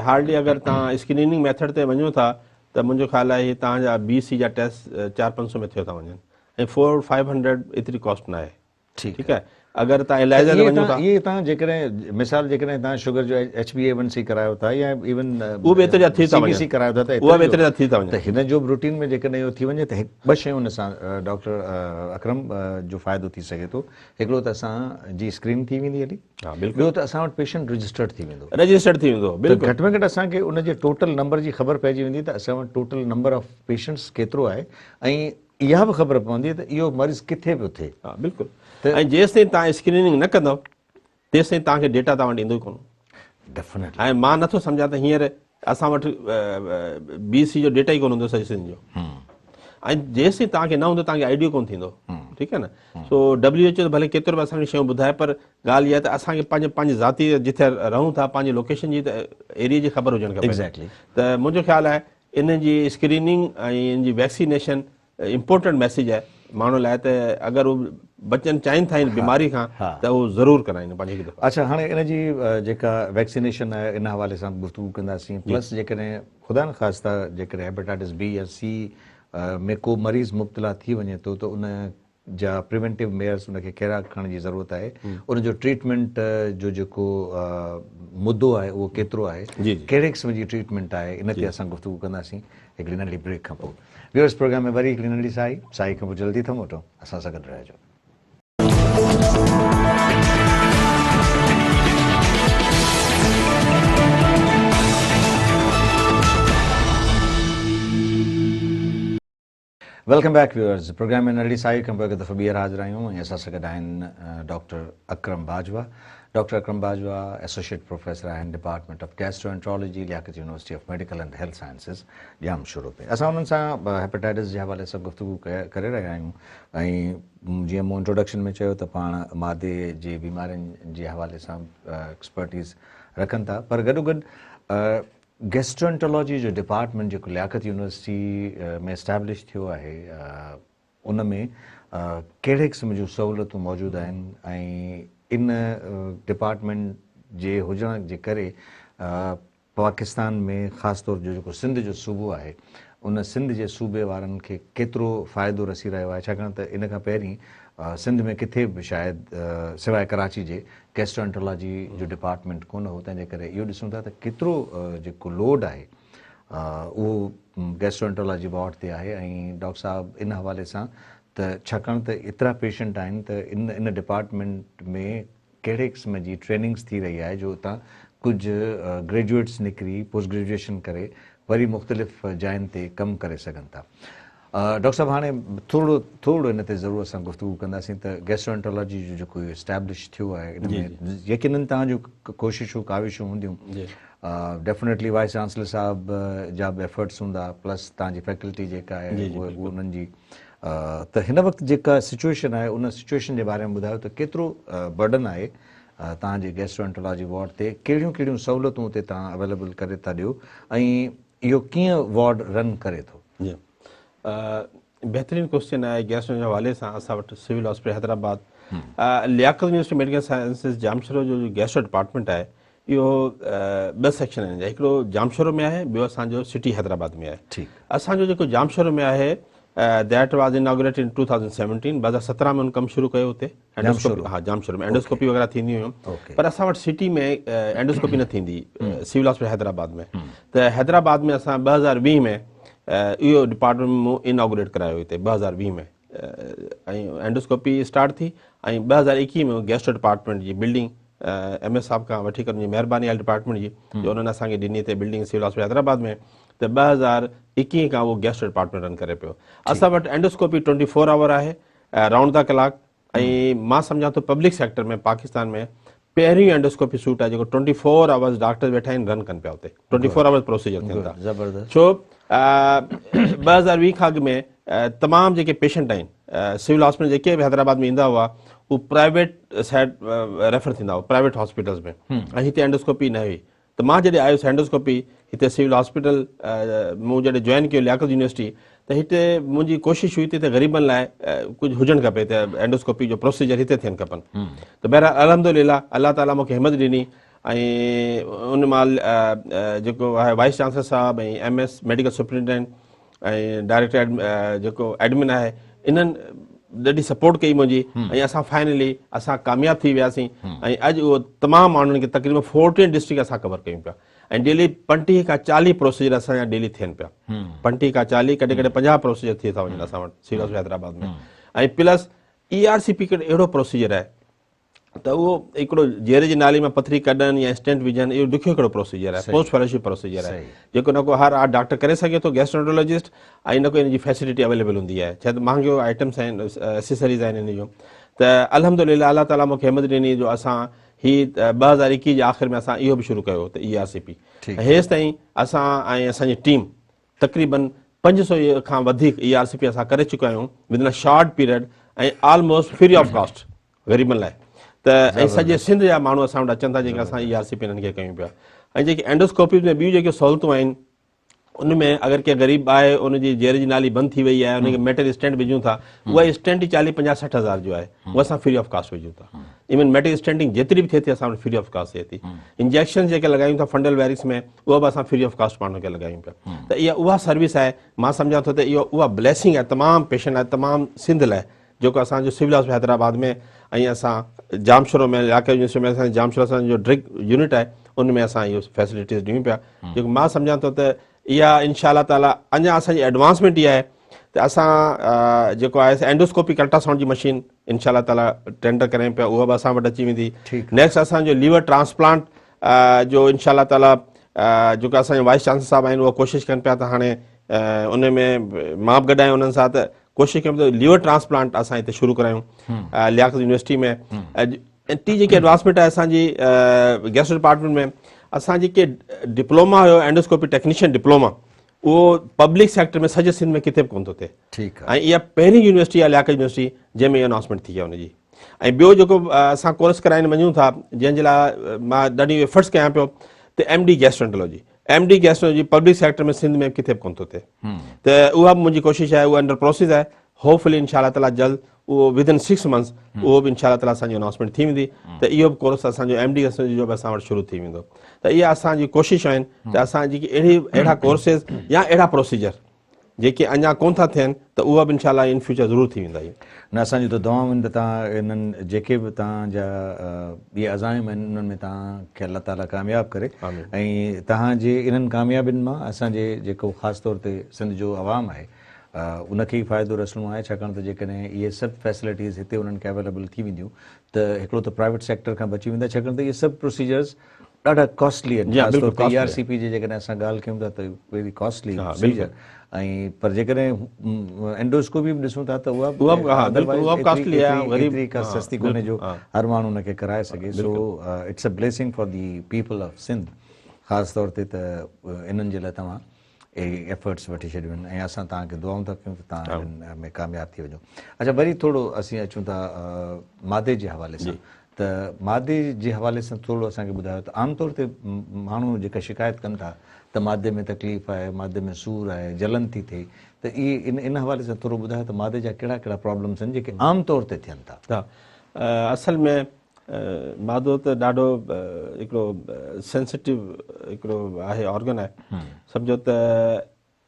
हार्डली अगरि तव्हां स्क्रीनिंग मेथड ते वञो था त मुंहिंजो ख़्यालु आहे तव्हांजा BC जा टेस्ट 400-500 में थियो था वञनि ऐं 400-500 एतिरी कॉस्ट न आहे। ठीकु आहे अगरि तव्हां इलाइज़ ते वञो था इहे तव्हां जेकॾहिं मिसाल जेकॾहिं तव्हां शुगर जो HbA1c करायो था या इवन उहो बि एतिरे जा थी था वञनि CBC करायो था त उहा बि एतिरे जा थी था वञनि त हिन जो बि रूटीन में जेकॾहिं इहो थी वञे त ॿ शयूं हुन सां डॉक्टर अकरम जो फ़ाइदो थी सघे थो। हिकिड़ो त असांजी स्क्रीन थी वेंदी हली ॿियो त असां वटि पेशेंट रजिस्टर्ड थी वेंदो बिल्कुलु घटि में घटि असांखे उनजे टोटल नंबर जी ख़बर पइजी वेंदी त असां वटि टोटल नंबर ऑफ पेशेंट्स केतिरो आहे ऐं इहा बि ख़बर पवंदी त इहो मरीज़ किथे पियो थिए। बिल्कुलु ऐं जेसिताईं तव्हां स्क्रीनिंग न कंदव तेसिताईं तव्हांखे डेटा तव्हां वटि ईंदो ई कोन। डेफिनेटली ऐं मां नथो सम्झां त हींअर असां वटि BC जो डेटा ई कोन हूंदो सही सिंध जो ऐं जेसिताईं तव्हांखे न हूंदो तव्हांखे आइडियो कोन थींदो। ठीकु आहे न सो WHO त भले केतिरो बि असांखे शयूं ॿुधाए पर ॻाल्हि इहा आहे त असांखे पंहिंजे ज़ाती जिथे रहूं था पंहिंजे लोकेशन जी त एरिया जी ख़बर हुजणु खपे। एग्ज़ैक्टली त मुंहिंजो ख़्यालु आहे इन जी स्क्रीनिंग ऐं इन जी वैक्सीनेशन इम्पोर्टेंट मैसेज आहे माण्हुनि लाइ त अगरि उहे बचनि चाहिनि था हिन बीमारी खां त उहो ज़रूरु कराइनि पंहिंजी हिकु दफ़ो। अच्छा हाणे इन जी जेका वैक्सीनेशन आहे इन हवाले सां गुफ़्तगू कंदासीं प्लस जेकॾहिं ख़ुदा न ख़ास्ता जेकॾहिं हेपेटाइटिस B या C में को मरीज़ मुब्तला थी वञे थो त उन जा प्रिवेंटिव मेयर्स उनखे कहिड़ा खणण जी ज़रूरत आहे उनजो ट्रीटमेंट जो जेको मुद्दो आहे उहो केतिरो आहे कहिड़े क़िस्म जी ट्रीटमेंट आहे इन ते असां गुफ़्तगू कंदासीं हिकिड़ी नंढी ब्रेक खां पोइ। व्यूअर्स प्रोग्राम में वरी हिकिड़ी नंढी साई खां पोइ जल्दी था मोटूं, असां सां गॾु रहिजो। वेलकम बैक व्यूअर्स, प्रोग्राम में नंढी साई खां पोइ हिकु दफ़ो ॿीहर हाज़िर आहियूं ऐं असां सां गॾु आहिनि doctor Akram Bajwa. Doctor Akram Bajwa associate professor आहिनि department of gastroenterology, Liaquat university of medical and health sciences, Jamshoro पे। असां उन्हनि सां हेपेटाइटिस जे हवाले सां गुफ़्तगू करे रहिया आहियूं ऐं जीअं मूं इंट्रोडक्शन में चयो त पाण मादे जे बीमारियुनि जे हवाले सां एक्सपर्टीज़ रखनि था, पर गॾोगॾु गैस्ट्रोएंट्रोलॉजी जो डिपार्टमेंट जेको लियाकत यूनिवर्सिटी में इस्टेब्लिश थियो आहे, उन में कहिड़े क़िस्म जूं सहूलियतूं मौजूदु आहिनि ऐं इन डिपार्टमेंट जे हुजण जे करे पाकिस्तान में ख़ासि तौर जो जेको सिंध जो सूबो आहे, उन सिंध जे सूबे वारनि खे केतिरो फ़ाइदो रसी रहियो आहे, छाकाणि त इन खां पहिरीं सिंध में किथे बि शायदि सवाइ कराची जे गैस्ट्रोएंट्रोलॉजी जो डिपार्टमेंट कोन हो, तंहिंजे करे इहो ॾिसूं था त केतिरो जेको लोड आहे उहो गैस्ट्रोएंट्रोलॉजी वार्ड ते आहे। ऐं डॉक्टर साहब इन हवाले सां त छाकाणि त एतिरा पेशेंट आहिनि त इन डिपार्टमेंट में कहिड़े क़िस्म जी ट्रेनिंग्स थी रही आहे जो उतां कुझु ग्रेजुएट्स निकिरी पोस्ट ग्रेजुएशन करे वरी मुख़्तलिफ़ जायुनि ते कमु करे सघनि था। डॉक्टर साहब, हाणे थोरो इन ते ज़रूरु असां गुफ़्तगू कंदासीं त गैस्ट्रोएंट्रोलॉजी जो जेको इस्टेब्लिश थियो आहे, इन में यकीनन तव्हांजूं कोशिशूं काविशूं हूंदियूं, डेफिनेटली वाइस चांसलर साहब जा बि एफर्ट्स हूंदा, प्लस तव्हांजी फैकल्टी जेका आहे उहे उन्हनि जी, त हिन वक़्तु जेका सिचुएशन आहे उन सिचुएशन जे बारे में ॿुधायो त केतिरो बर्डन आहे तव्हांजे गैस्ट्रोएंट्रोलॉजी वार्ड ते, कहिड़ियूं कहिड़ियूं सहूलियतूं उते तव्हां अवेलेबल करे था ॾियो ऐं इहो कीअं वार्ड रन करे थो? जी, बहितरीनु क्वेश्चन आहे। गैस्ट्रो जे हवाले सां असां वटि civil hospital Hyderabad, Liaquat university medical sciences Jamshoro जो गैस्ट्रो डिपार्टमेंट आहे, इहो ॿ सेक्शन आहिनि, हिकिड़ो जामशोरो में आहे, ॿियो असांजो सिटी हैदराबाद में आहे। असांजो जेको जामशोरो में आहे दैट वाज इनॉग्रेटेड इन 2017, 2017 में उन कमु शुरू कयो हुते। हा, जामशोरो में एंडोस्कोपी वग़ैरह थींदी हुयूं, पर असां वटि सिटी में एंडोस्कोपी न थींदी, सिविल हॉस्पिटल हैदराबाद में। त हैदराबाद में असां 2020 में इहो डिपार्टमेंट मूं इनॉग्रेट करायो हिते 2020 में, ऐं एंडोस्कोपी स्टार्ट थी ऐं 2021 में गैस्ट्रो डिपार्टमेंट जी बिल्डिंग MS साहब खां वठी करे महिरबानी आहे डिपार्टमेंट जी, जो उन्हनि असांखे ॾिनी हिते बिल्डिंग सिविल हॉस्पिटल हैदराबाद में। त 2021 खां उहो गैस्ट्रो डिपार्टमेंट रन करे पियो। असां वटि एंडोस्कोपी 24 आवर आहे, राउंड द क्लॉक, ऐं मां सम्झां थो पब्लिक सेक्टर में पाकिस्तान में पहिरीं एंडोस्कोपी सूट आहे जेको 24 आवर्स डॉक्टर वेठा आहिनि, रन कनि पिया हुते, 24 आवर्स प्रोसीजर थियनि था। ज़बरदस्त। छो 2020 खां अॻु में तमामु जेके पेशेंट आहिनि सिविल हॉस्पिटल जेके बि हैदराबाद में ईंदा हुआ, उहे प्राइवेट साइड रेफर थींदा हुआ, प्राइवेट हॉस्पिटल्स में, ऐं हिते एंडोस्कोपी न हुई। त मां जॾहिं आयुसि एंडोस्कोपी हिते सिविल हॉस्पिटल, मूं जॾहिं जॉइन कयो लियाकत यूनिवर्सिटी, त हिते मुंहिंजी कोशिशि हुई त ग़रीबनि लाइ कुझु हुजणु खपे, त एंडोस्कोपी जो प्रोसीजर हिते थियनि खपनि। त बहरहाल अल्हम्दुलिल्लाह अल्लाह ताला मूंखे हिमत ॾिनी, ऐं उन महिल जेको आहे वाइस चांसलर साहब ऐं MS मेडिकल सुप्रिंटेंडेंट ऐं डायरेक्टर जेको एडमिन आहे, इन्हनि ॾाढी सपोर्ट कई मुंहिंजी, ऐं असां फाइनली असां कामयाबु थी वियासीं। ऐं अॼु उहो तमामु माण्हुनि खे तक़रीबन 14 डिस्ट्रिक्ट असां कवर कयूं पिया, ऐं डेली 35 खां 40 प्रोसीजर असांजा डेली थियनि पिया, 35 खां 40, कॾहिं कॾहिं 50 प्रोसीजर थी था वञनि असां वटि सिविल हॉस्पिटल हैदराबाद में। ऐं प्लस ERCP हिकिड़ो अहिड़ो प्रोसीजर आहे त उहो हिकिड़ो जेर जे नाले में पथरी कढनि या स्टेंट विझनि, इहो ॾुखियो हिकिड़ो प्रोसीजर आहे, पोस्ट फेलोशिप प्रोसीजर आहे, जेको न को हर डॉक्टर करे सघे थो गैस्ट्रोएंट्रोलॉजिस्ट, ऐं न को हिन जी फैसिलिटी अवेलेबल हूंदी आहे, छा त महांगो आइटम्स आहिनि, एसेसरीज़ आहिनि हिन जूं। त अल्हम्दुलिल्लाह अल्लाह ताला मूंखे हिमत ॾिनी जो असां ही 2021 जे आख़िर में असां इहो बि शुरू कयो त ERCP। हेसि ताईं असां ऐं असांजी टीम तक़रीबन 500 खां वधीक ERCP असां करे चुका आहियूं विदिन अ शॉर्ट पीरियड, ऐं ऑलमोस्ट फ्री ऑफ कॉस्ट ग़रीबनि लाइ। त ऐं सॼे सिंध जा माण्हू असां वटि अचनि था जेके असां ERCP हिननि खे कयूं पिया। ऐं जेके एंडोस्कोपी में ॿियूं जेके सहूलियतूं आहिनि, उनमें अगरि कंहिं ग़रीब आहे, उनजी जेर जी नाली बंदि थी वई आहे, उनखे मेटल स्टेंट विझूं था, उहा स्टेंट ई 40-50-60 हज़ार जो आहे, उहा असां फ्री ऑफ कास्ट विझूं था। इवन मेटल स्टेंटिंग जेतिरी बि थिए थी असां वटि फ्री ऑफ कास्ट थिए थी। इंजेक्शन जेके लॻायूं था फंडल वैरिक्स में, उहा बि असां फ्री ऑफ कास्ट माण्हुनि खे लॻायूं पिया। त इहा उहा सर्विस आहे, मां सम्झां थो त इहो उहा ब्लेसिंग आहे तमामु पेशेंट आहे, तमामु सिंध लाइ, जेको असांजो सिविल हॉस्पिटल हैदराबाद में, ऐं असां जामशोरो में लियाकत यूनिवर्सिटी में असांजो जामशोरो असांजो ड्रिग यूनिट आहे, उन में असां इहो फैसिलिटीज़ ॾियूं पिया, जेको मां सम्झां थो त इहा इंशाअल्लाह ताला अञा असांजी एडवांसमेंट इहा आहे त असां जेको आहे एंडोस्कोपिक अल्ट्रासाउंड जी मशीन इंशाल्लाह ताला टेंडर करें पिया, उहा बि असां वटि अची वेंदी। नेक्स्ट असांजो लीवर ट्रांसप्लांट जो इंशाल्लाह ताला जेको असांजे वाइस चांसलर साहब आहिनि उहा कोशिशि कनि पिया त हाणे उन में मां बि गॾायूं उन्हनि सां त कोशिशि कयूं त लीवर ट्रांसप्लांट असां हिते शुरू करायूं लियाकत यूनिवर्सिटी में। टी जेकी एडवांसमेंट आहे असांजी गैस्ट्रो डिपार्टमेंट में, असां जेके डिप्लोमा हुयो एंडोस्कोपी टेक्नीशियन डिप्लोमा, उहो पब्लिक सेक्टर में सॼे सिंध में किथे बि कोन थो थिए। ऐं इहा पहिरीं यूनिवर्सिटी आहे लियाकत यूनिवर्सिटी जंहिंमें इहा अनाउंसमेंट थी आहे हुनजी। ऐं ॿियो जेको असां कोर्स कराइण वञूं था, जंहिंजे लाइ मां ॾाढी एफर्ट्स कयां पियो, त MD gastroenterology, MD gastrology public sector में सिंध में किथे बि कोन थो थिए। त उहा बि मुंहिंजी कोशिशि आहे, उहा अंडर प्रोसेस आहे। होपफुली इंशाल्लाह ताला जल्द उहो विदिन 6 मंथ्स उहो बि इंशाल्लाह ताला असांजी अनाउंसमेंट थी वेंदी, त इहो बि कोर्स असांजो MD गैस्ट्रोलॉजी जो बि असां वटि शुरू थी वेंदो। त इहा असांजी कोशिशि आहिनि त असां जेकी अहिड़ा कोर्सिस या अहिड़ा प्रोसीजर जेके अञा कोन था थियनि, त उहा बि इंशाल्लाह इन फ्यूचर ज़रूरु थी वेंदा। न असांजी त दुआऊं आहिनि त तव्हां इन्हनि जेके बि तव्हांजा इहे अज़ाइम आहिनि उन्हनि में तव्हांखे अलाह ताला कामयाबु करे, ऐं तव्हांजे इन्हनि कामयाबियुनि मां असांजे जेको ख़ासि तौर ते सिंध जो अवाम आहे उनखे ई फ़ाइदो रसणो आहे। छाकाणि त जेकॾहिं इहे सभु फैसिलिटीज़ हिते उन्हनि खे अवेलेबल थी वेंदियूं त हिकिड़ो त प्राइवेट सेक्टर खां बची वेंदा, छाकाणि त इहे सभु प्रोसीजर्स ॾाढा कॉस्टली आहिनि। ख़ासि तौर ते ERCP जी जेकॾहिं असां ॻाल्हि कयूं था त वेरी कॉस्टली प्रोसीजर, ऐं पर जेकॾहिं एंडोस्कोपी बि ॾिसूं था त उहा एतिरी का सस्ती कोन्हे जो हर माण्हू उनखे कराए सघे। So it's a blessing for the people of Sindh, ख़ासि तौर ते त इन्हनि जे लाइ तव्हां एफर्ट्स वठी छॾियूं आहिनि, ऐं असां तव्हांखे दुआऊं था कयूं त तव्हां हिन में कामयाबु थी वञो। अच्छा, वरी थोरो असीं अचूं था मादे जे हवाले सां, त मादे जे हवाले सां थोरो असांखे ॿुधायो त आमतौर ते माण्हू जेका शिकायत कनि था त मादे में तकलीफ़ आहे, मादे में सूर आहे, जलन थी थिए, त इहे इन हवाले सां थोरो ॿुधायो त मादे जा कहिड़ा कहिड़ा प्रॉब्लम्स आहिनि जेके आमतौर ते थियनि था। असल में मादो त ॾाढो हिकिड़ो सेंसिटिव हिकिड़ो आहे ऑर्गन आहे। सम्झो त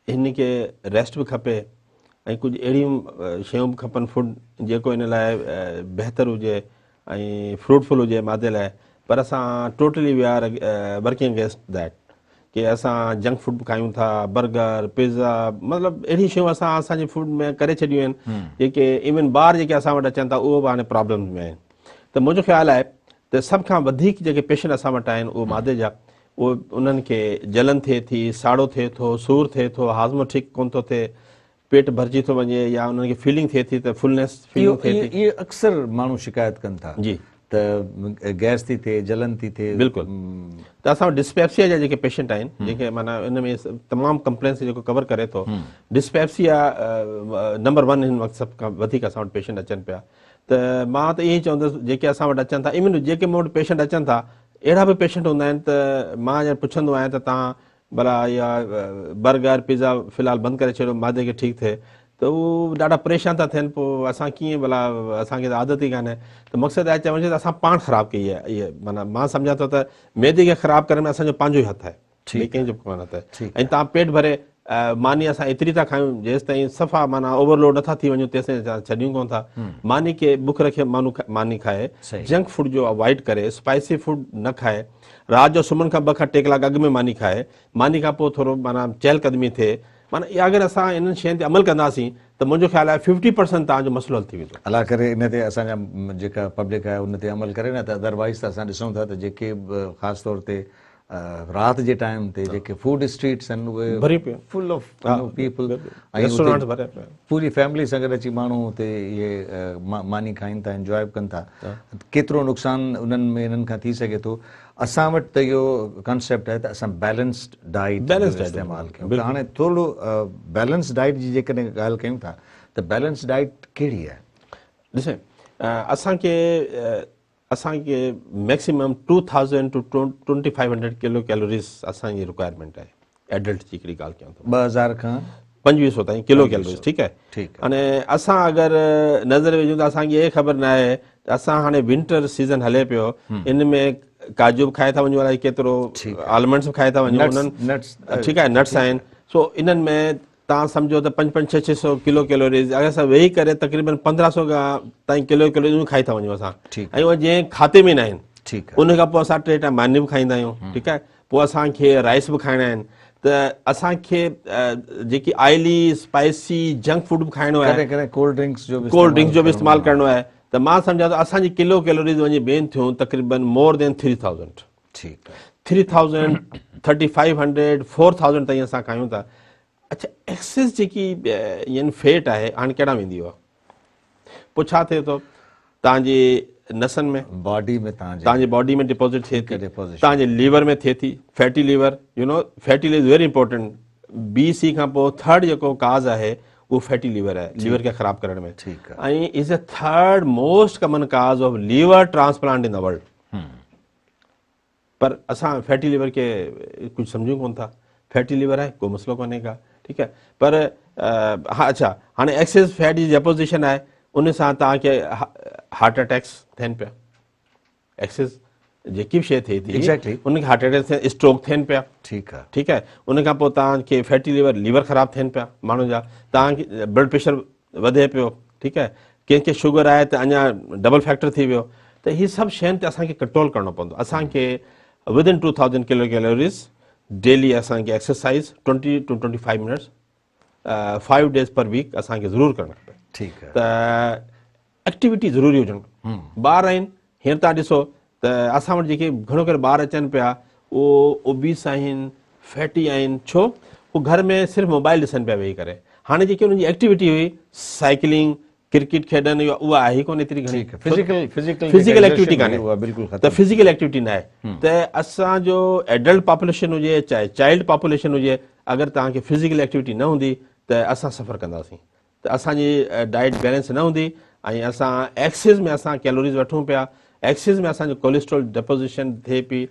हिन खे रेस्ट बि खपे ऐं कुझु अहिड़ियूं शयूं बि खपनि फूड जेको हिन लाइ बहितर हुजे ऐं फ्रूटफुल हुजे मादे लाइ। पर असां totally we are working against that कि असां जंक फूड बि खायूं था, बर्गर, पिज़्ज़ा, मतिलबु अहिड़ी शयूं असांजे फूड में करे छॾियूं आहिनि जेके इवन ॿार जेके असां वटि अचनि था उहो बि हाणे प्रॉब्लम्स में आहिनि। त मुंहिंजो ख़्यालु आहे त सभ खां वधीक जेके पेशेंट असां वटि आहिनि उहे मादे जा, उहे उन्हनि खे जलन थिए थी, साड़ो थिए थो, सूर थिए थो, हाज़मो ठीकु कोन थो थिए, पेट भरिजी थो वञे, या उन्हनि खे फीलिंग थिए थी त फुलनेस फीलिंग थिए थी। इहे अक्सर माण्हू शिकायत कनि था जी त गैस थी थिए, जलन थी थिए। बिल्कुलु। त असां वटि डिस्पेप्सिया जा जेके पेशेंट आहिनि, जेके माना इन में तमामु कंप्लेंट्स जेको कवर करे थो, डिस्पेप्सिया नंबर 1 हिन वक़्तु सभ खां वधीक असां वटि पेशेंट अचनि पिया। त मां त इहे ई चवंदुसि जेके असां वटि अचनि था, इवन जेके मूं वटि पेशेंट अचनि था, अहिड़ा बि पेशेंट हूंदा आहिनि त मां ॼण पुछंदो आहियां त तव्हां भला इहा बर्गर पिज़्ज़ा फ़िलहालु बंदि करे छॾियो मादे खे ठीकु थिए, त उहे ॾाढा परेशान था थियनि। पोइ असां कीअं भला, असांखे त आदत ई कान्हे। त मक़सदु आहे चवण जो त असां पाण ख़राबु कई आहे इहे, माना मां सम्झां थो त मैदे खे ख़राबु करण में असांजो पंहिंजो ई हथु आहे, ॿिए कंहिंजो कोन हथु आहे। ऐं तव्हां पेट भरे मानी असां एतिरी था खायूं जेसि ताईं सफ़ा माना ओवरलोड नथा थी वञूं तेसि ताईं छॾियूं कोन था। मानी खे बुख रखे माण्हू मानी खाए, जंक फूड जो अवॉइड करे, स्पाइसी फूड न खाए, राति जो सुम्हण खां 2 खां 3 कलाक अॻु में मानी खाए, मानी खां पोइ थोरो माना चहलकदमी थिए। माना इहा अगरि असां इन्हनि शयुनि ते अमल कंदासीं त मुंहिंजो ख़्यालु आहे 50% तव्हांजो मसइलो हल थी वेंदो। अलाह करे इन ते असांजा जेका पब्लिक आहे उन ते अमल करे, न त अदरवाइज़ त असां ॾिसूं था त जेके ख़ासि तौर ते राति जे टाइम ते जेके फूड स्ट्रीट्स आहिनि उहे भरी पियो, फुल ऑफ पीपल, ऐं पूरी फैमिली सां गॾु अची माण्हू हुते इहे मानी खाइनि था, इंजॉय कनि था। केतिरो नुक़सानु उन्हनि में इन्हनि खां थी सघे थो। असां वटि त इहो कॉन्सेप्ट आहे त असां बैलेंस्ड डाइट इस्तेमालु कयूं। हाणे थोरो बैलेंस डाइट जी जेकॾहिं ॻाल्हि कयूं था त बैलेंस डाइट कहिड़ी आहे? ॾिसे, असांखे मैक्सिमम 2000 to 2500 किलो कैलोरीज़ असांजी रिक्वायरमेंट आहे एडल्ट जी हिकिड़ी ॻाल्हि कयूं था, 2000 खां 2500 ताईं किलो कैलोरीज़। ठीकु आहे। हाणे असां अगरि नज़र विझूं त असांखे इहे ख़बर न आहे त असां हाणे विंटर सीज़न हले पियो, इन में काजू बि खाए था वञूं, अलाए केतिरो आलमंड्स बि खाए था वञूं, उन्हनि ठीकु आहे नट्स आहिनि। सो इन्हनि में तव्हां सम्झो त 500-600 किलो कैलोरीज़ अगरि असां वेही करे तक़रीबन 1500 ताईं किलो कैलोरीज़ खाई था वञूं असां, ऐं उहे जंहिं खाते में न आहिनि। उन खां पोइ असां 3 टाइम मानी बि खाईंदा आहियूं। ठीकु आहे। पोइ असांखे राइस बि खाइणा आहिनि। त असांखे जेकी ऑयली स्पाइसी जंक फूड बि खाइणो आहे, कॾहिं कॾहिं कोल्ड ड्रिंक्स जो बि इस्तेमालु करणो आहे, त मां सम्झां थो असांजी किलो कैलोरीज़ वञी ॿियनि थियूं तक़रीबन मोर देन 3000। ठीकु आहे 3000, 3500, 4000 ताईं असां खायूं था। अच्छा, एक्सेस जेकी यानी फैट आहे हाणे कहिड़ा वेंदी आहे, पोइ छा थिए थो, तव्हांजी नसनि में, बॉडी में तव्हांजी बॉडी में डिपॉज़िट थिए थी, deposition। तव्हांजे लीवर में थिए थी, fatty liver, fatty liver very important. BC खां पोइ थर्ड जेको काज़ आहे उहो फैटी लीवर आहे, लीवर खे ख़राबु करण में। ठीकु ऐं is a third most common cause of liver transplant in the world. पर असां फैटी लीवर खे कुझु सम्झूं कोन था, फैटी लीवर आहे को मसइलो कोन्हे का, ठीकु आहे। पर हा, अच्छा, हाणे एक्सेस फैट जी डेपोज़िशन आहे, उन सां तव्हांखे हार्ट अटैक्स थियनि पिया। एक्सेस जेकी बि शइ थिए थी Exactly। उनखे हार्ट अटैक थियनि, स्ट्रोक थियनि पिया, ठीकु आहे ठीकु आहे। उन खां पोइ तव्हांखे फैटी लीवर ख़राबु थियनि पिया माण्हुनि जा, तव्हांखे ब्लड प्रेशर वधे पियो, ठीकु आहे। कंहिंखे शुगर आहे त अञा डबल फैक्टर थी वियो। त हीअ सभु शयुनि ते असांखे कंट्रोल करिणो पवंदो। असांखे विदिन 2000 किलो कैलोरीज़ डेली असांखे एक्सरसाइज़ 20 to 25 मिनट्स 5 days पर वीक असांखे ज़रूरु करणु खपे। ठीकु आहे त एक्टिविटी ज़रूरी हुजनि। ॿार आहिनि, हींअर तव्हां ॾिसो त असां वटि जेके घणो करे ॿार अचनि पिया उहो ओबीस आहिनि, फैटी आहिनि, छो उहो घर में सिर्फ़ु मोबाइल ॾिसनि पिया वेही करे। हाणे जेकी हुनजी एक्टिविटी हुई साइकिलिंग, क्रिकेट खेॾनि, उहा आहे ई कोन एतिरी घणी, फिज़िकल एक्टिविटी कान्हे, त फिज़िकल एक्टिविटी न आहे। त असांजो एडल्ट पॉपुलेशन हुजे चाहे चाइल्ड पॉपुलेशन हुजे, अगरि तव्हांखे फिज़िकल एक्टिविटी न हूंदी त असां सफ़र कंदासीं, त असांजी डाइट बैलेंस न हूंदी। ऐं असां एक्सेस में असां कैलोरीज़ वठूं पिया, एक्सेस में असांजो कोलेस्ट्रॉल डिपोज़िशन थिए पई,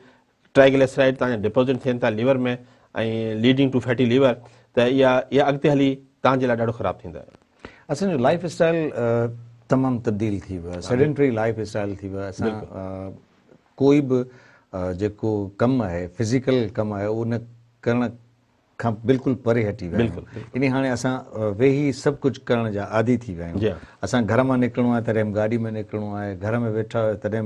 ट्राइग्लिसराइड तव्हांजा डिपोज़िट थियनि था लीवर में ऐं लीडिंग टू फैटी लीवर। त इहा अॻिते हली तव्हांजे लाइ ॾाढो ख़राबु थींदो आहे। असांजो लाइफ स्टाइल तमामु तब्दील थी वियो आहे, सेडेंटरी लाइफ स्टाइल थी वियो आहे। असां कोई बि जेको कमु आहे, फिज़िकल कमु आहे, उहो न करण खां बिल्कुलु परे हटी विया आहियूं। इन हाणे असां वेही सभु कुझु करण जा आदी थी विया आहियूं। असां घर मां निकिरणो आहे तॾहिं गाॾी में निकिरणो आहे, घर में वेठा तॾहिं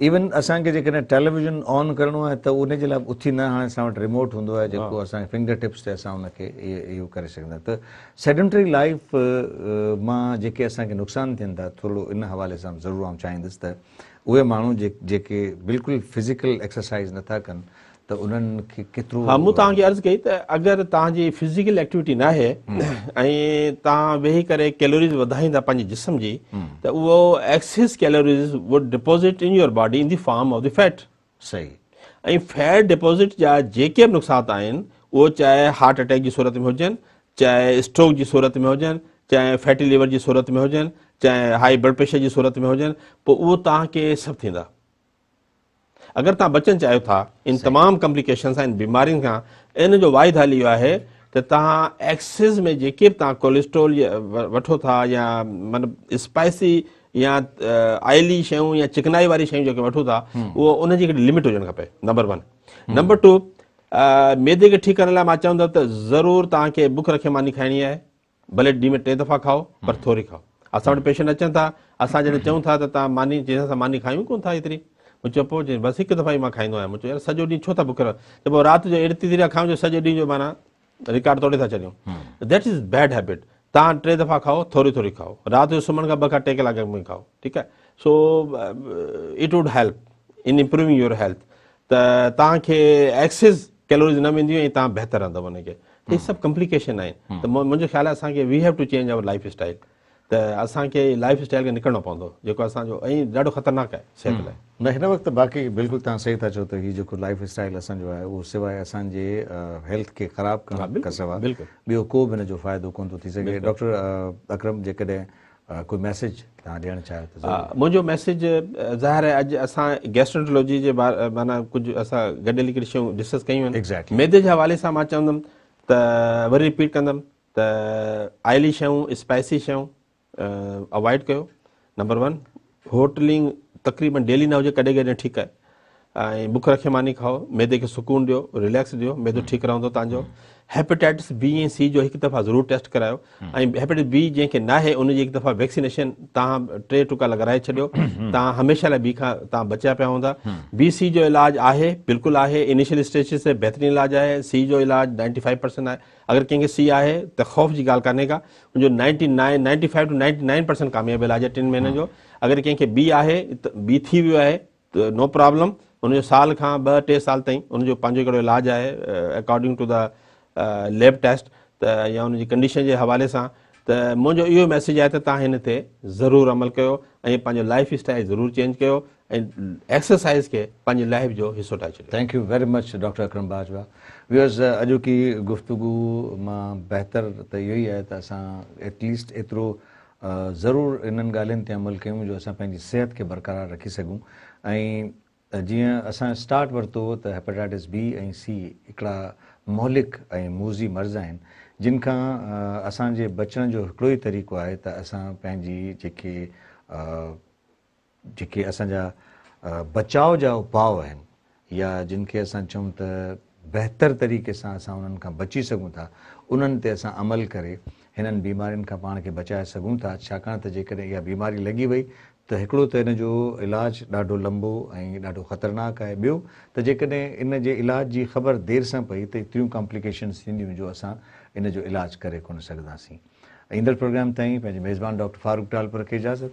इवन असांखे जेकॾहिं टेलीविज़न ऑन करिणो आहे त उनजे लाइ उथी न, हाणे असां वटि रिमोट हूंदो आहे जेको असांखे फिंगर टिप्स ते असां उनखे इहो करे सघंदा। त सेडेंटरी लाइफ मां जेके असांखे नुक़सान थियनि था, थोरो इन हवाले सां ज़रूरु आउं चाहींदुसि त उहे माण्हू जेके बिल्कुलु फिज़िकल एक्सरसाइज़ नथा कनि त उन्हनि खे केतिरो। हा, मूं तव्हांखे अर्ज़ु कई त अगरि तव्हांजी फिज़िकल एक्टिविटी न आहे ऐं तव्हां वेही करे कैलोरीज़ वधाईंदा पंहिंजे जिस्म जी, त उहो excess calories would deposit in your body in the form of the fat. सही। ऐं फैट डिपोज़िट जा जेके बि नुक़सान आहिनि, उहो चाहे हार्ट अटैक जी सूरत में हुजनि, चाहे स्ट्रोक जी सूरत में हुजनि, चाहे फैटी लीवर जी सूरत में हुजनि, चाहे हाई ब्लड प्रेशर जी सूरत में हुजनि, पोइ उहो तव्हांखे सभु थींदा। अगरि तव्हां बचणु चाहियो था इन तमामु कॉम्प्लिकेशन्स आहिनि बीमारियुनि खां, इन जो वाइद हाल इहो आहे त तव्हां एक्सेस में जेके बि तव्हां कोलेस्ट्रोल वठो था या मतिलबु स्पाइसी या ऑयली शयूं या चिकनाई वारी शयूं जेके वठो था, उहो उनजी हिकिड़ी लिमिट हुजणु खपे, नंबर 1। नंबर 2, मैदे खे ठीकु करण लाइ मां चवंदुमि त ज़रूरु तव्हांखे बुख रखे मानी खाइणी आहे, भले ॾींहं में 3 दफ़ा खाओ पर थोरी खाओ। असां वटि पेशेंट अचनि था, असां जॾहिं चऊं था त तव्हां मानी, जंहिंसां मानी खायूं कोन था एतिरी, मुंहिंजो पोइ बसि हिकु दफ़ा ई मां खाईंदो आहियां। मुंहिंजो यार सॼो ॾींहुं छो था बुख रहो, त पोइ राति जो एतिरी देरि खाऊं जो सॼे ॾींहं जो माना रिकॉर्ड तोड़े था छॾियूं। That is bed habit. तव्हां 3 दफ़ा खाओ, थोरी थोरी खाओ, राति जो सुम्हण खां 2 खां 3 कलाक में खाओ, ठीकु आहे। So it would help in improving your health. त तव्हांखे एक्सेस कैलोरीज़ न वेंदियूं ऐं तव्हां बहितर रहंदव उनखे। इहे सभु कॉम्प्लिकेशन आहिनि। त मुंहिंजो ख़्यालु आहे असांखे we have to change our lifestyle. त असांखे लाइफ स्टाइल खे निकिरणो पवंदो जेको असांजो ऐं ॾाढो ख़तरनाक आहे सिहत लाइ। न हिन वक़्तु बाक़ी बिल्कुलु तव्हां सही था चओ त हीउ जेको लाइफ स्टाइल असांजो आहे उहो सवाइ असांजे हेल्थ खे ख़राबु करण खां सवाइ ॿियो को बि हिन जो फ़ाइदो कोन थो थी सघे। डॉक्टर अकरम, जेकॾहिं कोई मैसेज तव्हां ॾियणु चाहियो त। मुंहिंजो मैसेज ज़ाहिर आहे, अॼु असां गैस्ट्रोएंटरोलॉजी जे बारे माना कुझु असां गॾियल हिकिड़ी शयूं डिस्कस कयूं आहिनि। मैदे जे हवाले सां मां चवंदुमि त वरी रिपीट कंदुमि त ऑयली शयूं, स्पाइसी शयूं अवॉइड कयो। नंबर 1, होटलिंग तक़रीबन डेली न हुजे, कॾहिं कॾहिं ठीकु आहे। ऐं बुख रखे मानी खाओ, मैदे खे सुकून ॾियो, रिलैक्स ॾियो, मैदो ठीकु रहंदो तव्हांजो। हेपेटाइटिस बी ऐं सी जो हिकु दफ़ा ज़रूरु टेस्ट करायो, ऐं हेपेटाइटिस बी जंहिंखे नाहे उनजी हिकु दफ़ा वैक्सीनेशन तव्हां 3 टुका लॻाराए छॾियो, तव्हां हमेशह लाइ बी खां तव्हां बचिया पिया हूंदा। बी सी जो इलाजु आहे, बिल्कुलु आहे, इनिशियल स्टेजिस ते बहितरीनु इलाजु आहे। सी जो इलाजु 95% आहे। अगरि कंहिंखे सी आहे त ख़ौफ़ जी ॻाल्हि कान्हे का, उनजो 95 to 99% कामयाबु इलाजु आहे 3 महीननि जो। अगरि कंहिंखे बी आहे त बी थी वियो आहे त नो प्रॉब्लम, उनजो साल खां 2-3 साल ताईं उनजो पंहिंजो हिकिड़ो इलाजु आहे according to the lab test त या उनजी कंडीशन जे हवाले सां। त मुंहिंजो इहो मैसेज आहे त तव्हां हिन ते ज़रूरु अमल कयो ऐं पंहिंजो लाइफ स्टाइल ज़रूरु चेंज कयो ऐं एक्सरसाइज़ खे पंहिंजी लाइफ जो हिसो ठाहे छॾियो। Thank you very much doctor Akram Bajwa. Viewers, अॼोकी गुफ़्तगू मां बहितर त इहो ई आहे त असां एटलीस्ट एतिरो ज़रूरु इन्हनि ॻाल्हियुनि ते अमल कयूं जो असां पंहिंजी सिहत खे बरक़रार रखी सघूं। ऐं जीअं असां स्टार्ट वरितो त हेपेटाइटिस बी ऐं सी हिकिड़ा मौलिक ऐं मूज़ी मर्ज़ आहिनि जिन खां असांजे बचण जो हिकिड़ो ई तरीक़ो आहे त असां पंहिंजी जेके असांजा बचाव जा उपाउ आहिनि या जिन खे असां चऊं त बहितर तरीक़े सां असां उन्हनि खां बची सघूं था, उन्हनि ते असां अमल करे हिननि बीमारियुनि खां पाण खे बचाए सघूं था। छाकाणि त जेकॾहिं इहा बीमारी लॻी वई त हिकिड़ो त इन जो इलाजु ॾाढो लंबो ऐं ॾाढो ख़तरनाक आहे। ॿियो त जेकॾहिं इन जे इलाज जी ख़बर देरि सां पई त एतिरियूं कॉम्प्लिकेशन्स थींदियूं जो असां इन जो इलाजु करे कोन सघंदासीं। ईंदड़ प्रोग्राम ताईं पंहिंजे मेज़बान डॉक्टर फारूक टालपुर खे इजाज़त।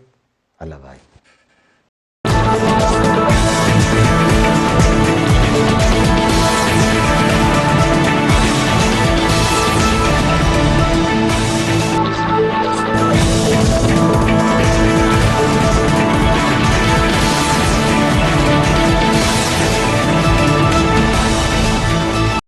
अल्लाह भाई।